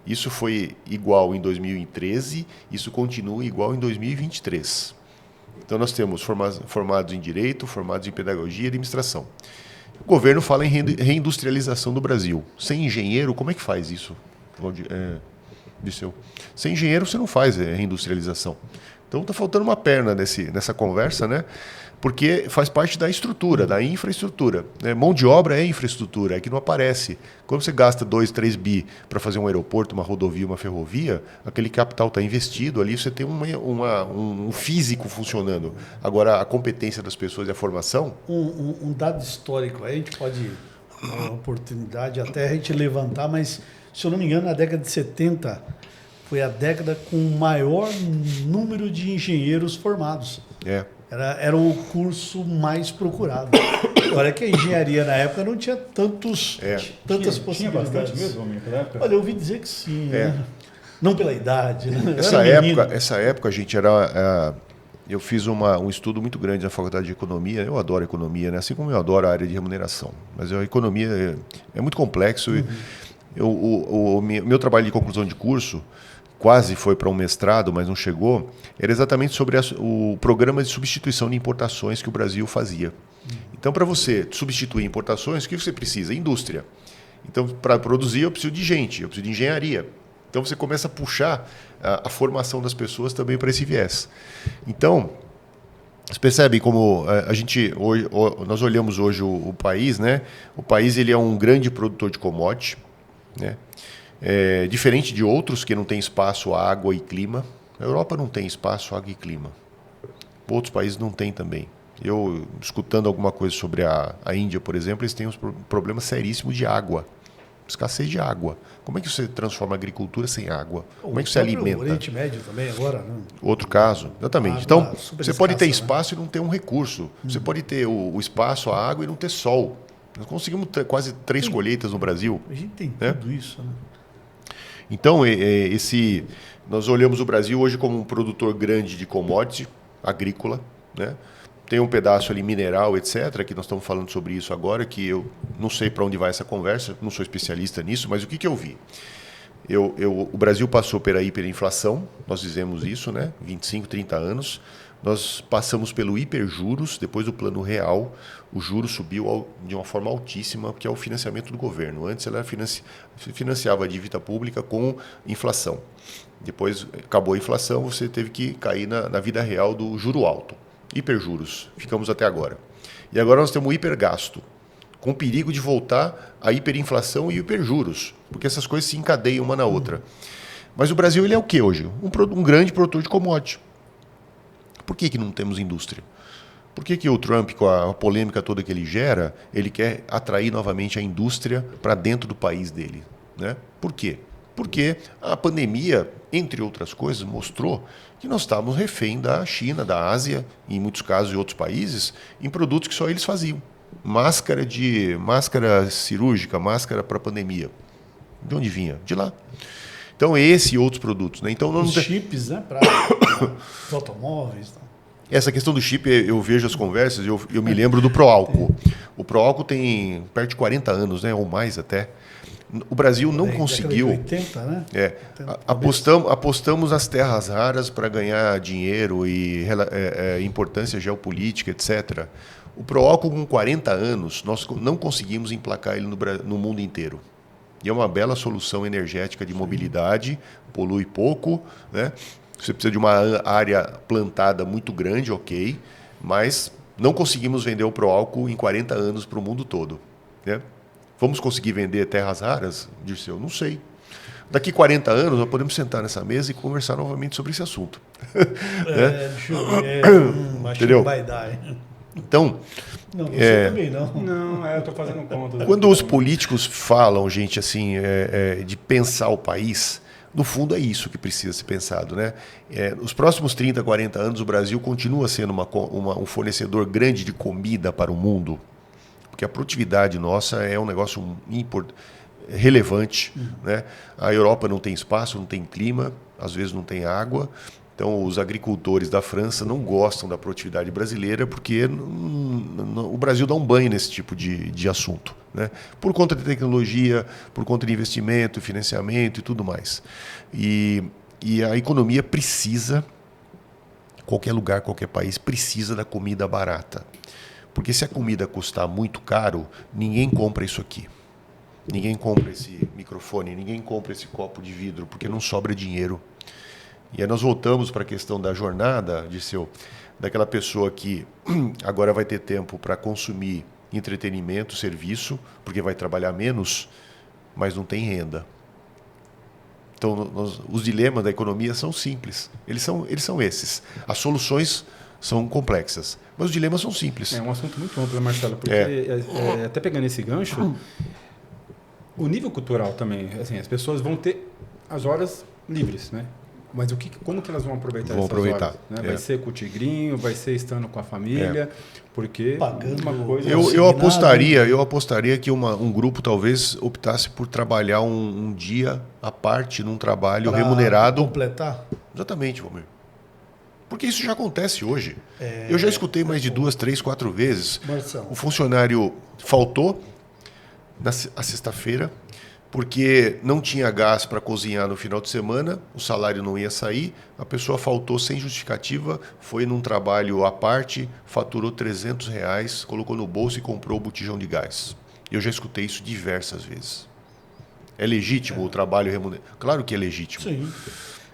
Isso foi igual em 2013, isso continua igual em 2023. Então nós temos formados em direito, formados em pedagogia e administração. O governo fala em reindustrialização do Brasil. Sem engenheiro, como é que faz isso? Disseu. Sem engenheiro você não faz reindustrialização. Então está faltando uma perna nessa conversa, né? Porque faz parte da estrutura, da infraestrutura, né? Mão de obra é infraestrutura, é que não aparece. Quando você gasta 2, 3 bi para fazer um aeroporto, uma rodovia, uma ferrovia, aquele capital está investido ali, você tem um físico funcionando. Agora, a competência das pessoas e a formação... Um dado histórico, aí a gente pode, uma oportunidade até a gente levantar, mas, se eu não me engano, na década de 70... foi a década com o maior número de engenheiros formados. Era o curso mais procurado. Olha que a engenharia na época não tinha tantas possibilidades. Tinha bastante mesmo, na época? Olha, eu ouvi dizer que sim. Né? Não pela idade. Né? Essa época, gente, eu fiz um estudo muito grande na Faculdade de Economia. Eu adoro economia, né? Assim como eu adoro a área de remuneração. Mas a economia é muito complexo. O meu trabalho de conclusão de curso quase foi para um mestrado, mas não chegou, era exatamente sobre o programa de substituição de importações que o Brasil fazia. Então, para você substituir importações, o que você precisa? Indústria. Então, para produzir, eu preciso de gente, eu preciso de engenharia. Então, você começa a puxar a formação das pessoas também para esse viés. Então, vocês percebem como nós olhamos hoje o país, né? O país ele é um grande produtor de commodity, né? Diferente de outros que não tem espaço, água e clima. A Europa não tem espaço, água e clima. Outros países não têm também. Eu, escutando alguma coisa sobre a Índia, por exemplo, eles têm um problema seríssimo de água. Escassez de água. Como é que você transforma a agricultura sem água? Como é que você alimenta? O Oriente Médio também agora, né? Outro caso, exatamente. Então, você pode ter espaço, né? E não ter um recurso. Você pode ter o espaço, a água e não ter sol. Nós conseguimos ter quase 3 colheitas no Brasil. A gente tem tudo isso, né? Então, nós olhamos o Brasil hoje como um produtor grande de commodity agrícola, né? Tem um pedaço ali mineral, etc., que nós estamos falando sobre isso agora, que eu não sei para onde vai essa conversa, não sou especialista nisso, mas o que eu vi? O Brasil passou pela hiperinflação, nós fizemos isso, né? 25, 30 anos. Nós passamos pelo hiperjuros, depois do plano real, o juro subiu de uma forma altíssima, que é o financiamento do governo. Antes ela financiava a dívida pública com inflação. Depois acabou a inflação, você teve que cair na vida real do juro alto. Hiperjuros, ficamos até agora. E agora nós temos o hipergasto, com perigo de voltar à hiperinflação e hiperjuros, porque essas coisas se encadeiam uma na outra. Mas o Brasil ele é o que hoje? Um grande produtor de commodity. Por que não temos indústria? Por que o Trump, com a polêmica toda que ele gera, ele quer atrair novamente a indústria para dentro do país dele? Né? Por quê? Porque a pandemia, entre outras coisas, mostrou que nós estávamos refém da China, da Ásia, e em muitos casos de outros países, em produtos que só eles faziam. Máscara cirúrgica, máscara para pandemia. De onde vinha? De lá. Então, esse e outros produtos. Né? Então, os chips, né? Para os automóveis. Tá? Essa questão do chip, eu vejo as conversas, eu me lembro do Proálcool. O Proálcool tem perto de 40 anos, né? Ou mais até. O Brasil não conseguiu. 80, né? Apostamos nas terras raras para ganhar dinheiro e importância geopolítica, etc. O Proálcool, com 40 anos, nós não conseguimos emplacar ele no mundo inteiro. E é uma bela solução energética de mobilidade, polui pouco, né? Você precisa de uma área plantada muito grande, ok, mas não conseguimos vender o Proálcool em 40 anos para o mundo todo. Né? Vamos conseguir vender terras raras, Dirceu? Não sei. Daqui 40 anos, nós podemos sentar nessa mesa e conversar novamente sobre esse assunto. Deixa eu ver. Acho que não vai dar. Então... Não, você também não. Não, eu estou fazendo conta. Quando os políticos falam, gente, assim, de pensar o país... No fundo, é isso que precisa ser pensado. Né? Nos próximos 30, 40 anos, o Brasil continua sendo um fornecedor grande de comida para o mundo, porque a produtividade nossa é um negócio relevante. Né? A Europa não tem espaço, não tem clima, às vezes não tem água. Então, os agricultores da França não gostam da produtividade brasileira porque o Brasil dá um banho nesse tipo de assunto. Né? Por conta de tecnologia, por conta de investimento, financiamento e tudo mais. E a economia precisa, qualquer lugar, qualquer país, precisa da comida barata. Porque se a comida custar muito caro, ninguém compra isso aqui. Ninguém compra esse microfone, ninguém compra esse copo de vidro, porque não sobra dinheiro. E aí nós voltamos para a questão da jornada, daquela pessoa que agora vai ter tempo para consumir entretenimento, serviço, porque vai trabalhar menos, mas não tem renda. Então, os dilemas da economia são simples. Eles são esses. As soluções são complexas, mas os dilemas são simples. É um assunto muito amplo, Marcelo, porque até pegando esse gancho, o nível cultural também, assim, as pessoas vão ter as horas livres, né? Mas como que elas vão aproveitar essas horas? Né? Vai ser com o tigrinho, vai ser estando com a família, porque pagando uma coisa... Eu apostaria que um grupo talvez optasse por trabalhar um dia à parte num trabalho remunerado. Completar? Exatamente, Valmir. Porque isso já acontece hoje. Eu já escutei mais de 2, 3, 4 vezes. Marcelo. O funcionário faltou na sexta-feira, porque não tinha gás para cozinhar no final de semana, o salário não ia sair, a pessoa faltou sem justificativa, foi num trabalho à parte, faturou R$300, colocou no bolso e comprou o botijão de gás. Eu já escutei isso diversas vezes. É legítimo o trabalho remunerado? Claro que é legítimo. Sim.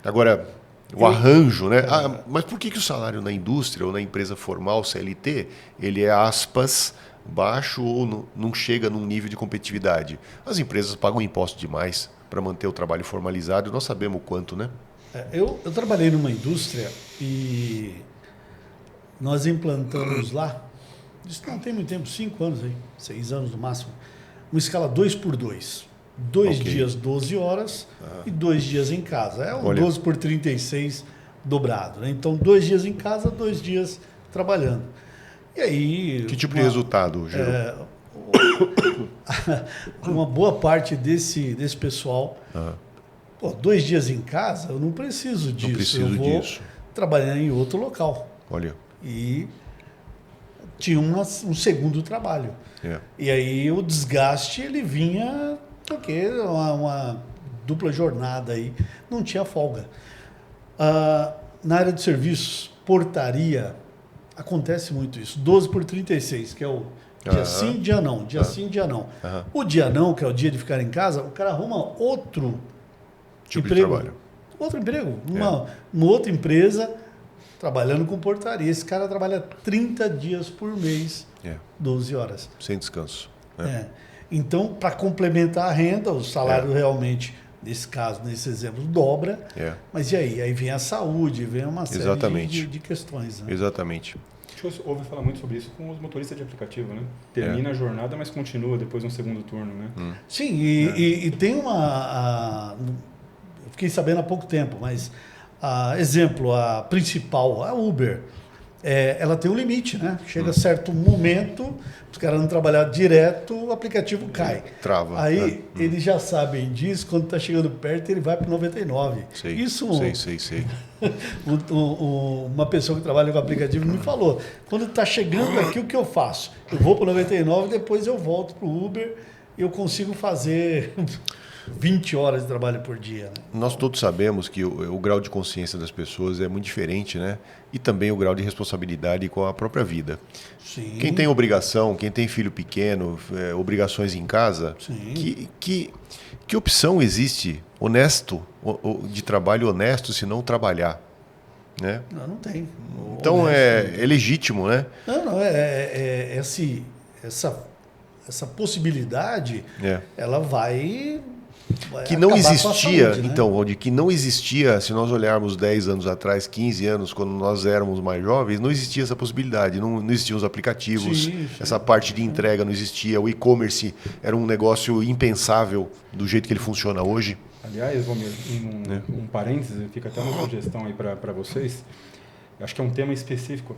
Agora, o arranjo, né? Mas por que o salário na indústria ou na empresa formal, CLT, ele é, aspas, baixo ou não chega num nível de competitividade? As empresas pagam imposto demais para manter o trabalho formalizado, e nós sabemos o quanto, né? Eu trabalhei numa indústria e nós implantamos lá, isso não tem muito tempo, 5 anos, 6 anos no máximo, uma escala 2x2. 2 dias, 12 horas e 2 dias em casa. É um 12 por 36 dobrado. Né? Então, 2 dias em casa, 2 dias trabalhando. E aí... Que tipo de resultado gerou? Uma boa parte desse pessoal... 2 dias em casa, eu não preciso disso. Não preciso disso. Trabalhar em outro local. Olha. E tinha um segundo trabalho. E aí o desgaste, ele vinha... Porque uma dupla jornada aí, não tinha folga. Na área de serviços, portaria, acontece muito isso. 12 por 36, que é o dia sim, dia não. Dia sim, dia não. O dia não, que é o dia de ficar em casa, o cara arruma outro tipo emprego. De trabalho. Outro emprego. Uma outra empresa trabalhando com portaria. Esse cara trabalha 30 dias por mês, 12 horas. Sem descanso. Então, para complementar a renda, o salário realmente, nesse caso, nesse exemplo, dobra. Mas e aí? Aí vem a saúde, vem uma série de questões. Né? Exatamente. A gente ouve falar muito sobre isso com os motoristas de aplicativo, né? Termina a jornada, mas continua depois um segundo turno, né? Sim, e tem eu fiquei sabendo há pouco tempo, mas exemplo, a principal, a Uber, ela tem um limite, né? Chega a certo momento, os caras não trabalhar direto, o aplicativo cai. Trava. Aí eles já sabem disso, quando está chegando perto, ele vai para 99. Sei, Isso, sei. uma pessoa que trabalha com aplicativo me falou, quando está chegando aqui, o que eu faço? Eu vou para o 99, depois eu volto para o Uber e eu consigo fazer 20 horas de trabalho por dia. Né? Nós todos sabemos que o grau de consciência das pessoas é muito diferente, né? E também o grau de responsabilidade com a própria vida. Sim. Quem tem obrigação, quem tem filho pequeno, obrigações em casa, Sim. que opção existe de trabalho honesto se não trabalhar? Né? Não tem. Então é legítimo, né? Não, essa possibilidade, ela vai que não acabar existia, com a saúde, né? então, Valdir, que não existia, se nós olharmos 10 anos atrás, 15 anos, quando nós éramos mais jovens, não existia essa possibilidade, não existiam os aplicativos, essa parte de entrega não existia, o e-commerce era um negócio impensável do jeito que ele funciona hoje. Aliás, Valmir, um parêntese, fica até uma sugestão aí para vocês. Eu acho que é um tema específico.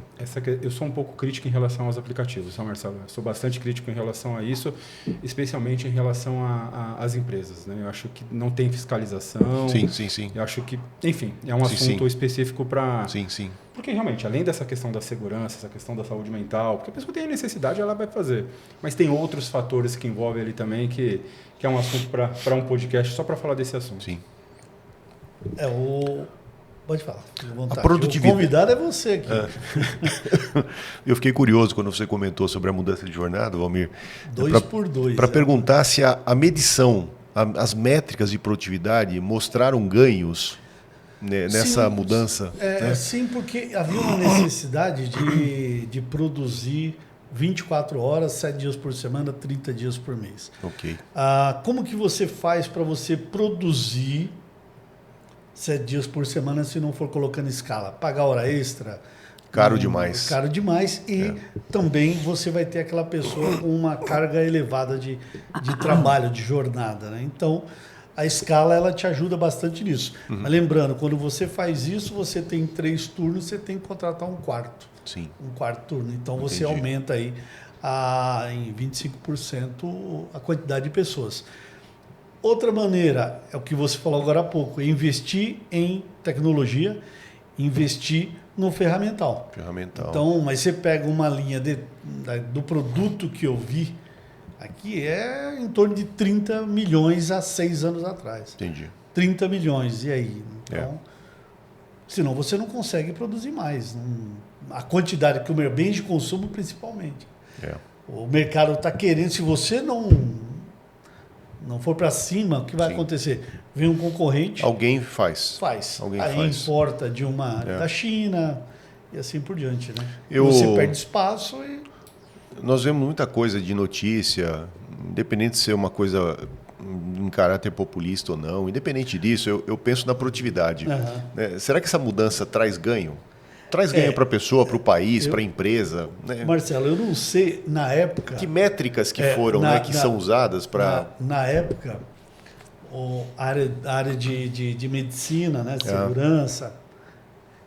Eu sou um pouco crítico em relação aos aplicativos, tá, Marcelo? Eu sou bastante crítico em relação a isso, especialmente em relação às empresas, né? Eu acho que não tem fiscalização. Sim. Eu acho que, enfim, é um assunto específico para... Sim. Porque, realmente, além dessa questão da segurança, essa questão da saúde mental, porque a pessoa tem a necessidade, ela vai fazer. Mas tem outros fatores que envolvem ali também, que é um assunto para um podcast só para falar desse assunto. Sim. Pode falar. A produtividade. O convidado é você aqui. Eu fiquei curioso quando você comentou sobre a mudança de jornada, Valmir. 2x2. Para perguntar se a medição, as métricas de produtividade mostraram ganhos nessa mudança. Né? Sim, porque havia uma necessidade de produzir 24 horas, 7 dias por semana, 30 dias por mês. Ok. Como que você faz para você produzir 7 dias por semana se não for colocando escala? Pagar hora extra? Caro demais. Caro demais e também você vai ter aquela pessoa com uma carga elevada de trabalho, de jornada. Né? Então, a escala ela te ajuda bastante nisso. Mas lembrando, quando você faz isso, você tem 3 turnos, você tem que contratar um quarto. Sim. Um quarto turno. Então, você Entendi. aumenta aí em 25% a quantidade de pessoas. Outra maneira, é o que você falou agora há pouco, é investir em tecnologia, investir no ferramental. Então, mas você pega uma linha do produto que eu vi, aqui é em torno de 30 milhões há 6 anos atrás. Entendi. 30 milhões, e aí? Então, senão você não consegue produzir mais. A quantidade que bens de consumo, principalmente. O mercado está querendo, se você não for para cima, o que vai acontecer? Vem um concorrente... Alguém faz. Aí importa da China e assim por diante. Né? Você perde espaço e... Nós vemos muita coisa de notícia, independente de ser uma coisa em caráter populista ou não, independente disso, eu penso na produtividade. Né? Será que essa mudança traz ganho? Traz ganho para a pessoa, para o país, para a empresa? Né? Marcelo, eu não sei, na época... Que métricas que foram, que são usadas para... Na época, a área de medicina, né, segurança,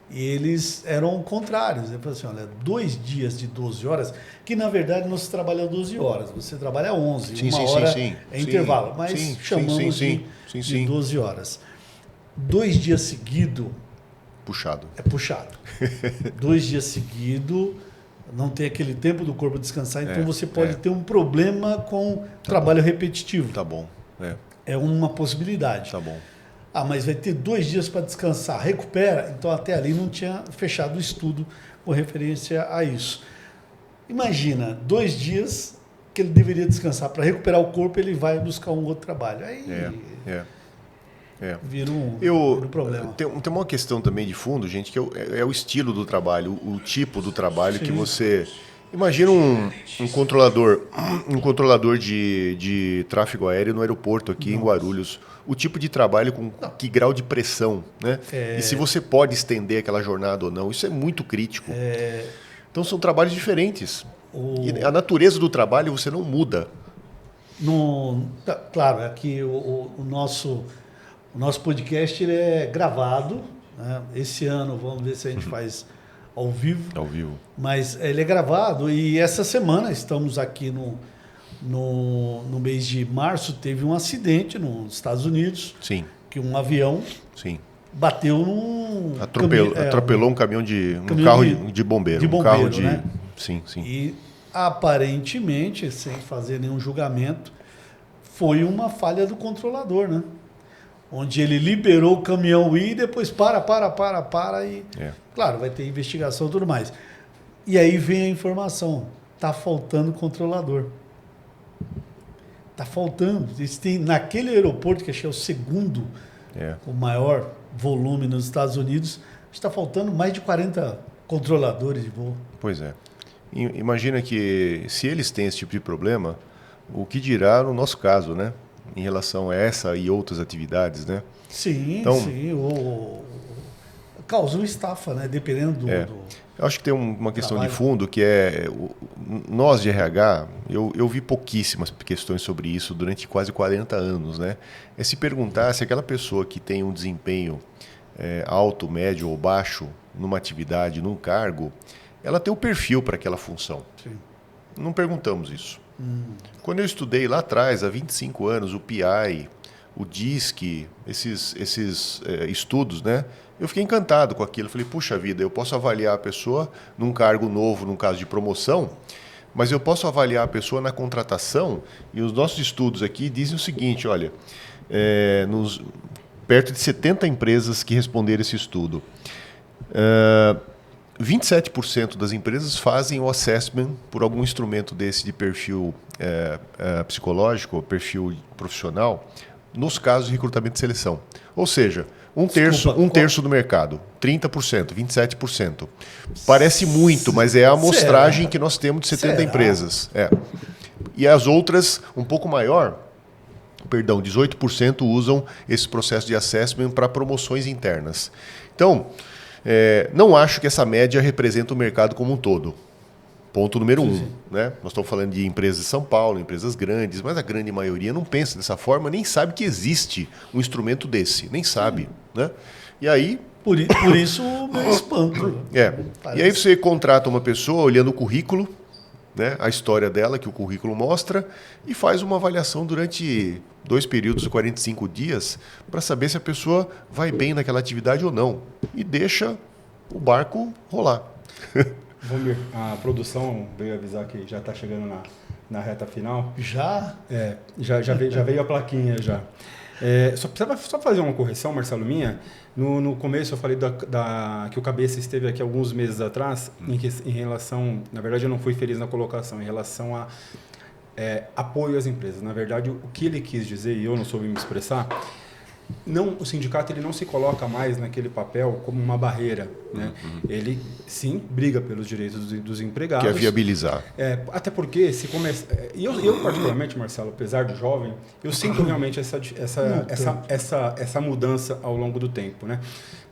eles eram contrários. Eles falaram assim, olha, 2 dias de 12 horas, que na verdade não se trabalha 12 horas, você trabalha 11, hora é intervalo, mas chamamos de 12 horas. 2 dias seguidos, puxado. É puxado. 2 dias seguidos, não tem aquele tempo do corpo descansar, então você pode ter um problema com trabalho repetitivo. Tá bom. É uma possibilidade. Tá bom. Mas vai ter 2 dias para descansar, recupera. Então até ali não tinha fechado o estudo com referência a isso. Imagina, 2 dias que ele deveria descansar. Para recuperar o corpo, ele vai buscar um outro trabalho. Aí vira um problema. Tem uma questão também de fundo, gente, que é o estilo do trabalho, o tipo do trabalho que você... Imagina um controlador de tráfego aéreo no aeroporto aqui em Guarulhos. O tipo de trabalho com que grau de pressão, né? E se você pode estender aquela jornada ou não, isso é muito crítico. Então são trabalhos diferentes. E a natureza do trabalho você não muda. Claro, aqui o nosso podcast ele é gravado, né? Esse ano vamos ver se a gente faz ao vivo. Ao vivo. Mas ele é gravado e essa semana estamos aqui no mês de março, teve um acidente nos Estados Unidos. Sim. Que um avião Sim. bateu num... Atropelou um caminhão um carro de bombeiro. De bombeiro, um carro né? Sim, sim. E aparentemente, sem fazer nenhum julgamento, foi uma falha do controlador, né? Onde ele liberou o caminhão ir e depois para e... Claro, vai ter investigação e tudo mais. E aí vem a informação, tá faltando controlador. Tá faltando. Naquele aeroporto, que acho que é o segundo, o maior volume nos Estados Unidos, está faltando mais de 40 controladores de voo. Pois é. Imagina que se eles têm esse tipo de problema, o que dirá no nosso caso, né? Em relação a essa e outras atividades, né? Sim, então, sim. Causa uma estafa, né? Dependendo do... Eu acho que tem uma questão de fundo que é... Nós de RH, eu vi pouquíssimas questões sobre isso durante quase 40 anos, né? É se perguntar se aquela pessoa que tem um desempenho alto, médio ou baixo numa atividade, num cargo, ela tem o perfil para aquela função. Sim. Não perguntamos isso. Quando eu estudei lá atrás, há 25 anos, o PI, o DISC, esses estudos, né? Eu fiquei encantado com aquilo. Eu falei, puxa vida, eu posso avaliar a pessoa num cargo novo, num caso de promoção, mas eu posso avaliar a pessoa na contratação, e os nossos estudos aqui dizem o seguinte, olha, perto de 70 empresas que responderam esse estudo, 27% das empresas fazem o assessment por algum instrumento desse de perfil psicológico, perfil profissional, nos casos de recrutamento e seleção. Ou seja, um terço do mercado, 30%, 27%. Parece muito, mas é a amostragem que nós temos de 70 empresas. E as outras, um pouco maior, 18% usam esse processo de assessment para promoções internas. Então, não acho que essa média representa o mercado como um todo. Ponto número 1. Né? Nós estamos falando de empresas de São Paulo, empresas grandes, mas a grande maioria não pensa dessa forma, nem sabe que existe um instrumento desse, nem sabe. Né? E aí... Por isso o meu espanto. E aí você contrata uma pessoa olhando o currículo, né? A história dela, que o currículo mostra, e faz uma avaliação durante 2 períodos de 45 dias para saber se a pessoa vai bem naquela atividade ou não. E deixa o barco rolar. Vomir, a produção veio avisar que já está chegando na reta final. Já? Já veio a plaquinha já. Só fazer uma correção, Marcelo, minha. No começo eu falei que o Cabeça esteve aqui alguns meses atrás em relação... Na verdade, eu não fui feliz na colocação, em relação a apoio às empresas. Na verdade, o que ele quis dizer, e eu não soube me expressar... o sindicato ele não se coloca mais naquele papel como uma barreira, né? Ele sim briga pelos direitos dos empregados. Quer viabilizar. Até porque se começa, eu particularmente, Marcelo, apesar de jovem, eu sinto realmente essa mudança ao longo do tempo, né?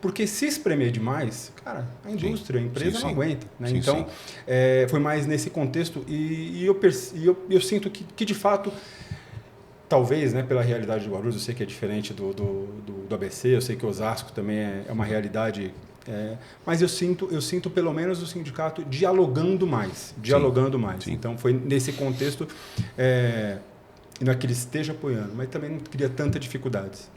Porque se espremer demais, cara, a indústria, a empresa não aguenta, né? Então foi mais nesse contexto e eu sinto que de fato talvez, né, pela realidade de Guarulhos, eu sei que é diferente do ABC, eu sei que Osasco também é uma realidade, mas eu sinto pelo menos o sindicato dialogando mais. Sim. Então foi nesse contexto, não é que ele esteja apoiando, mas também não cria tantas dificuldades.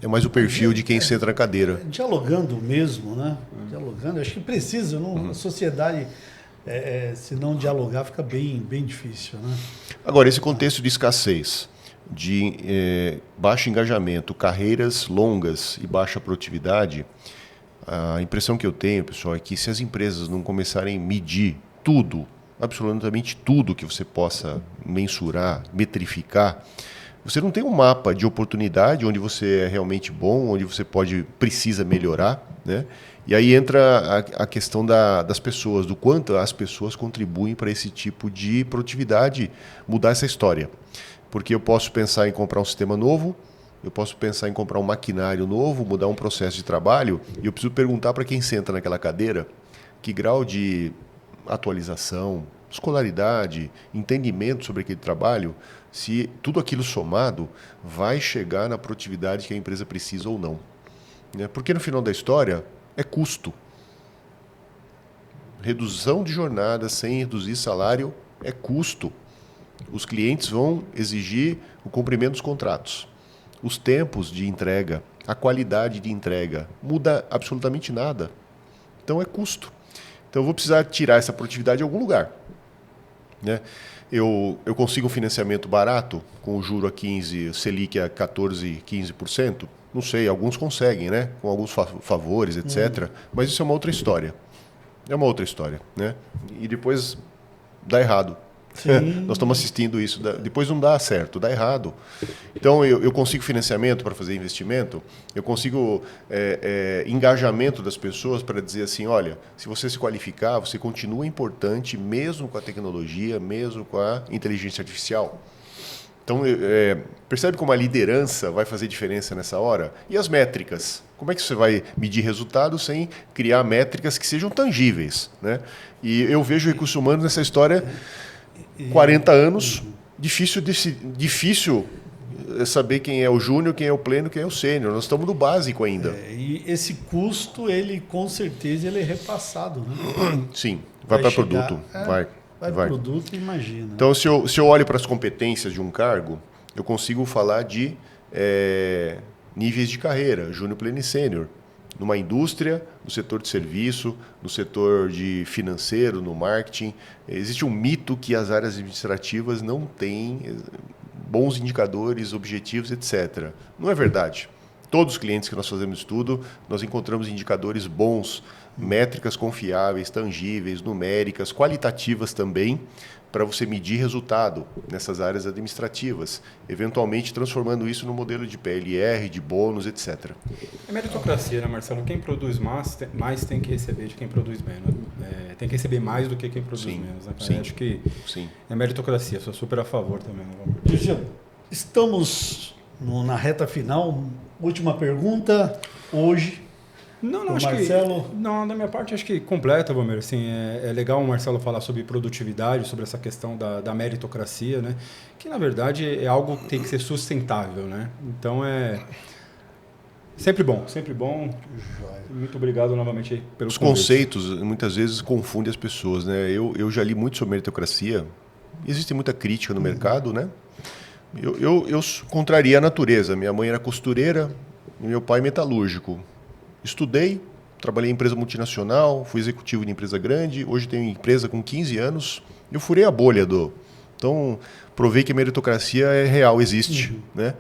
É mais o perfil de quem senta na cadeira. Dialogando mesmo, né? Dialogando, acho que precisa, não? A sociedade... se não dialogar, fica bem difícil, né? Agora, esse contexto de escassez, de baixo engajamento, carreiras longas e baixa produtividade, a impressão que eu tenho, pessoal, é que se as empresas não começarem a medir tudo, absolutamente tudo que você possa mensurar, metrificar, você não tem um mapa de oportunidade onde você é realmente bom, onde você precisa melhorar, né? E aí entra a questão das pessoas, do quanto as pessoas contribuem para esse tipo de produtividade, mudar essa história. Porque eu posso pensar em comprar um sistema novo, eu posso pensar em comprar um maquinário novo, mudar um processo de trabalho, e eu preciso perguntar para quem senta naquela cadeira que grau de atualização, escolaridade, entendimento sobre aquele trabalho, se tudo aquilo somado vai chegar na produtividade que a empresa precisa ou não. Né? Porque no final da história é custo. Redução de jornada sem reduzir salário é custo. Os clientes vão exigir o cumprimento dos contratos. Os tempos de entrega, a qualidade de entrega, muda absolutamente nada. Então é custo. Então eu vou precisar tirar essa produtividade de algum lugar. Né? Eu consigo um financiamento barato, com o juro a 15%, Selic a 14%, 15%? Não sei, alguns conseguem, né? Com alguns favores, etc. Mas isso é uma outra história. É uma outra história. Né? E depois dá errado. Nós estamos assistindo isso. Depois não dá certo, dá errado. Então, eu consigo financiamento para fazer investimento, eu consigo engajamento das pessoas para dizer assim, olha, se você se qualificar, você continua importante mesmo com a tecnologia, mesmo com a inteligência artificial. Então, percebe como a liderança vai fazer diferença nessa hora? E as métricas? Como é que você vai medir resultados sem criar métricas que sejam tangíveis? Né? E eu vejo recursos humanos nessa história... 40 anos, difícil saber quem é o júnior, quem é o pleno, quem é o sênior. Nós estamos no básico ainda. E esse custo, ele com certeza ele é repassado, né? Sim, vai para produto. Vai para produto, imagina. Então, se eu olho para as competências de um cargo, eu consigo falar de níveis de carreira, júnior, pleno e sênior. Numa indústria, no setor de serviço, no setor de financeiro, no marketing. Existe um mito que as áreas administrativas não têm bons indicadores, objetivos, etc. Não é verdade. Todos os clientes que nós fazemos estudo, nós encontramos indicadores bons, métricas confiáveis, tangíveis, numéricas, qualitativas também, para você medir resultado nessas áreas administrativas, eventualmente transformando isso no modelo de PLR, de bônus, etc. É meritocracia, né, Marcelo? Quem produz mais tem que receber de quem produz menos. Tem que receber mais do que quem produz menos. Né? Sim. Acho que Sim. É meritocracia, sou super a favor também. Cristiano, estamos na reta final. Última pergunta, hoje... Não, acho Marcelo? que... Não, da minha parte, acho que completa, Valmir. Assim, é legal o Marcelo falar sobre produtividade, sobre essa questão da meritocracia, né? Que, na verdade, é algo que tem que ser sustentável, né? Então, sempre bom, sempre bom. Muito obrigado novamente aí pelo Os convite. conceitos, muitas vezes, confundem as pessoas, né? Eu já li muito sobre meritocracia. Existe muita crítica no mercado, né? Eu contraria a natureza. Minha mãe era costureira e meu pai metalúrgico. Estudei, trabalhei em empresa multinacional, fui executivo de empresa grande, hoje tenho empresa com 15 anos. Eu furei a bolha Então, provei que a meritocracia é real, existe. Né?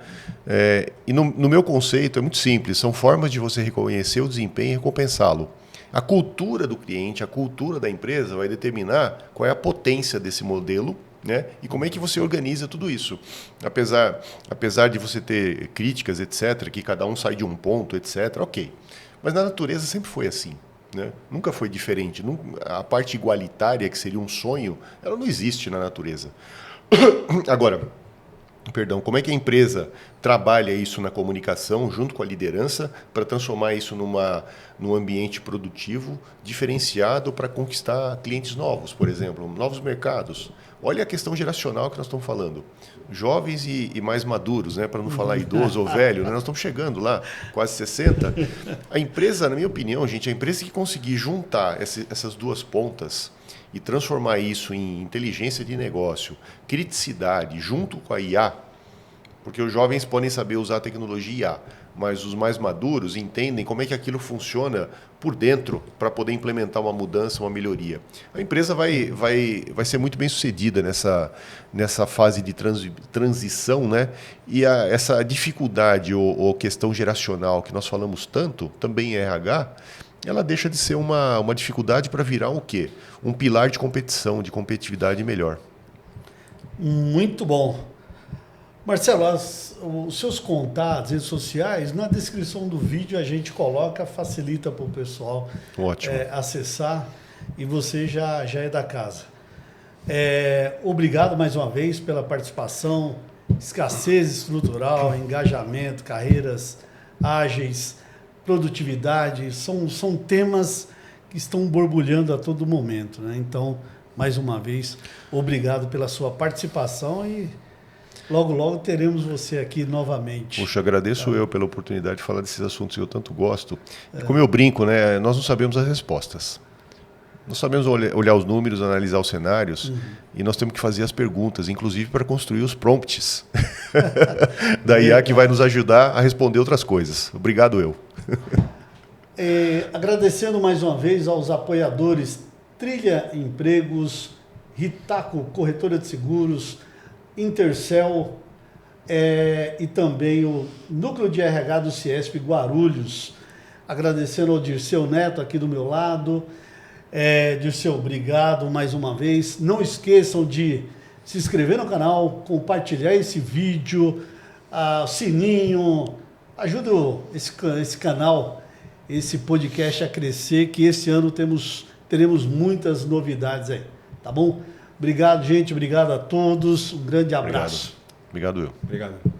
E no meu conceito é muito simples, são formas de você reconhecer o desempenho e recompensá-lo. A cultura do cliente, a cultura da empresa vai determinar qual é a potência desse modelo, né? E como é que você organiza tudo isso. Apesar de você ter críticas, etc., que cada um sai de um ponto, etc., ok. Mas na natureza sempre foi assim. Né? Nunca foi diferente. A parte igualitária, que seria um sonho, ela não existe na natureza. Agora, como é que a empresa trabalha isso na comunicação, junto com a liderança, para transformar isso num ambiente produtivo, diferenciado para conquistar clientes novos, por exemplo, novos mercados? Olha a questão geracional que nós estamos falando. Jovens e mais maduros, né? Para não falar idoso ou velho, né? Nós estamos chegando lá, quase 60. A empresa, na minha opinião, gente, a empresa que conseguir juntar essas duas pontas e transformar isso em inteligência de negócio, criticidade, junto com a IA, porque os jovens podem saber usar a tecnologia IA, mas os mais maduros entendem como é que aquilo funciona por dentro para poder implementar uma mudança, uma melhoria. A empresa vai ser muito bem sucedida nessa fase de transição, né? E essa dificuldade ou questão geracional que nós falamos tanto, também em RH, ela deixa de ser uma dificuldade para virar o quê? Um pilar de competição, de competitividade melhor. Muito bom. Marcelo, os seus contatos, redes sociais, na descrição do vídeo a gente coloca, facilita para o pessoal acessar e você já é da casa. Obrigado mais uma vez pela participação, escassez estrutural, engajamento, carreiras ágeis, produtividade, são temas que estão borbulhando a todo momento, né? Então, mais uma vez, obrigado pela sua participação e logo, logo teremos você aqui novamente. Poxa, agradeço eu pela oportunidade de falar desses assuntos que eu tanto gosto. E como eu brinco, né, nós não sabemos as respostas. Nós sabemos olhar os números, analisar os cenários, e nós temos que fazer as perguntas, inclusive para construir os prompts da IA que vai nos ajudar a responder outras coisas. Obrigado eu. Agradecendo mais uma vez aos apoiadores Trilha Empregos, Ritaco Corretora de Seguros, Intercel e também o Núcleo de RH do Ciesp Guarulhos. Agradecendo ao Dirceu Neto aqui do meu lado. Dirceu, obrigado mais uma vez. Não esqueçam de se inscrever no canal, compartilhar esse vídeo, sininho. Ajuda esse canal, esse podcast a crescer, que esse ano teremos muitas novidades aí, tá bom? Obrigado, gente. Obrigado a todos. Um grande abraço. Obrigado eu. Obrigado.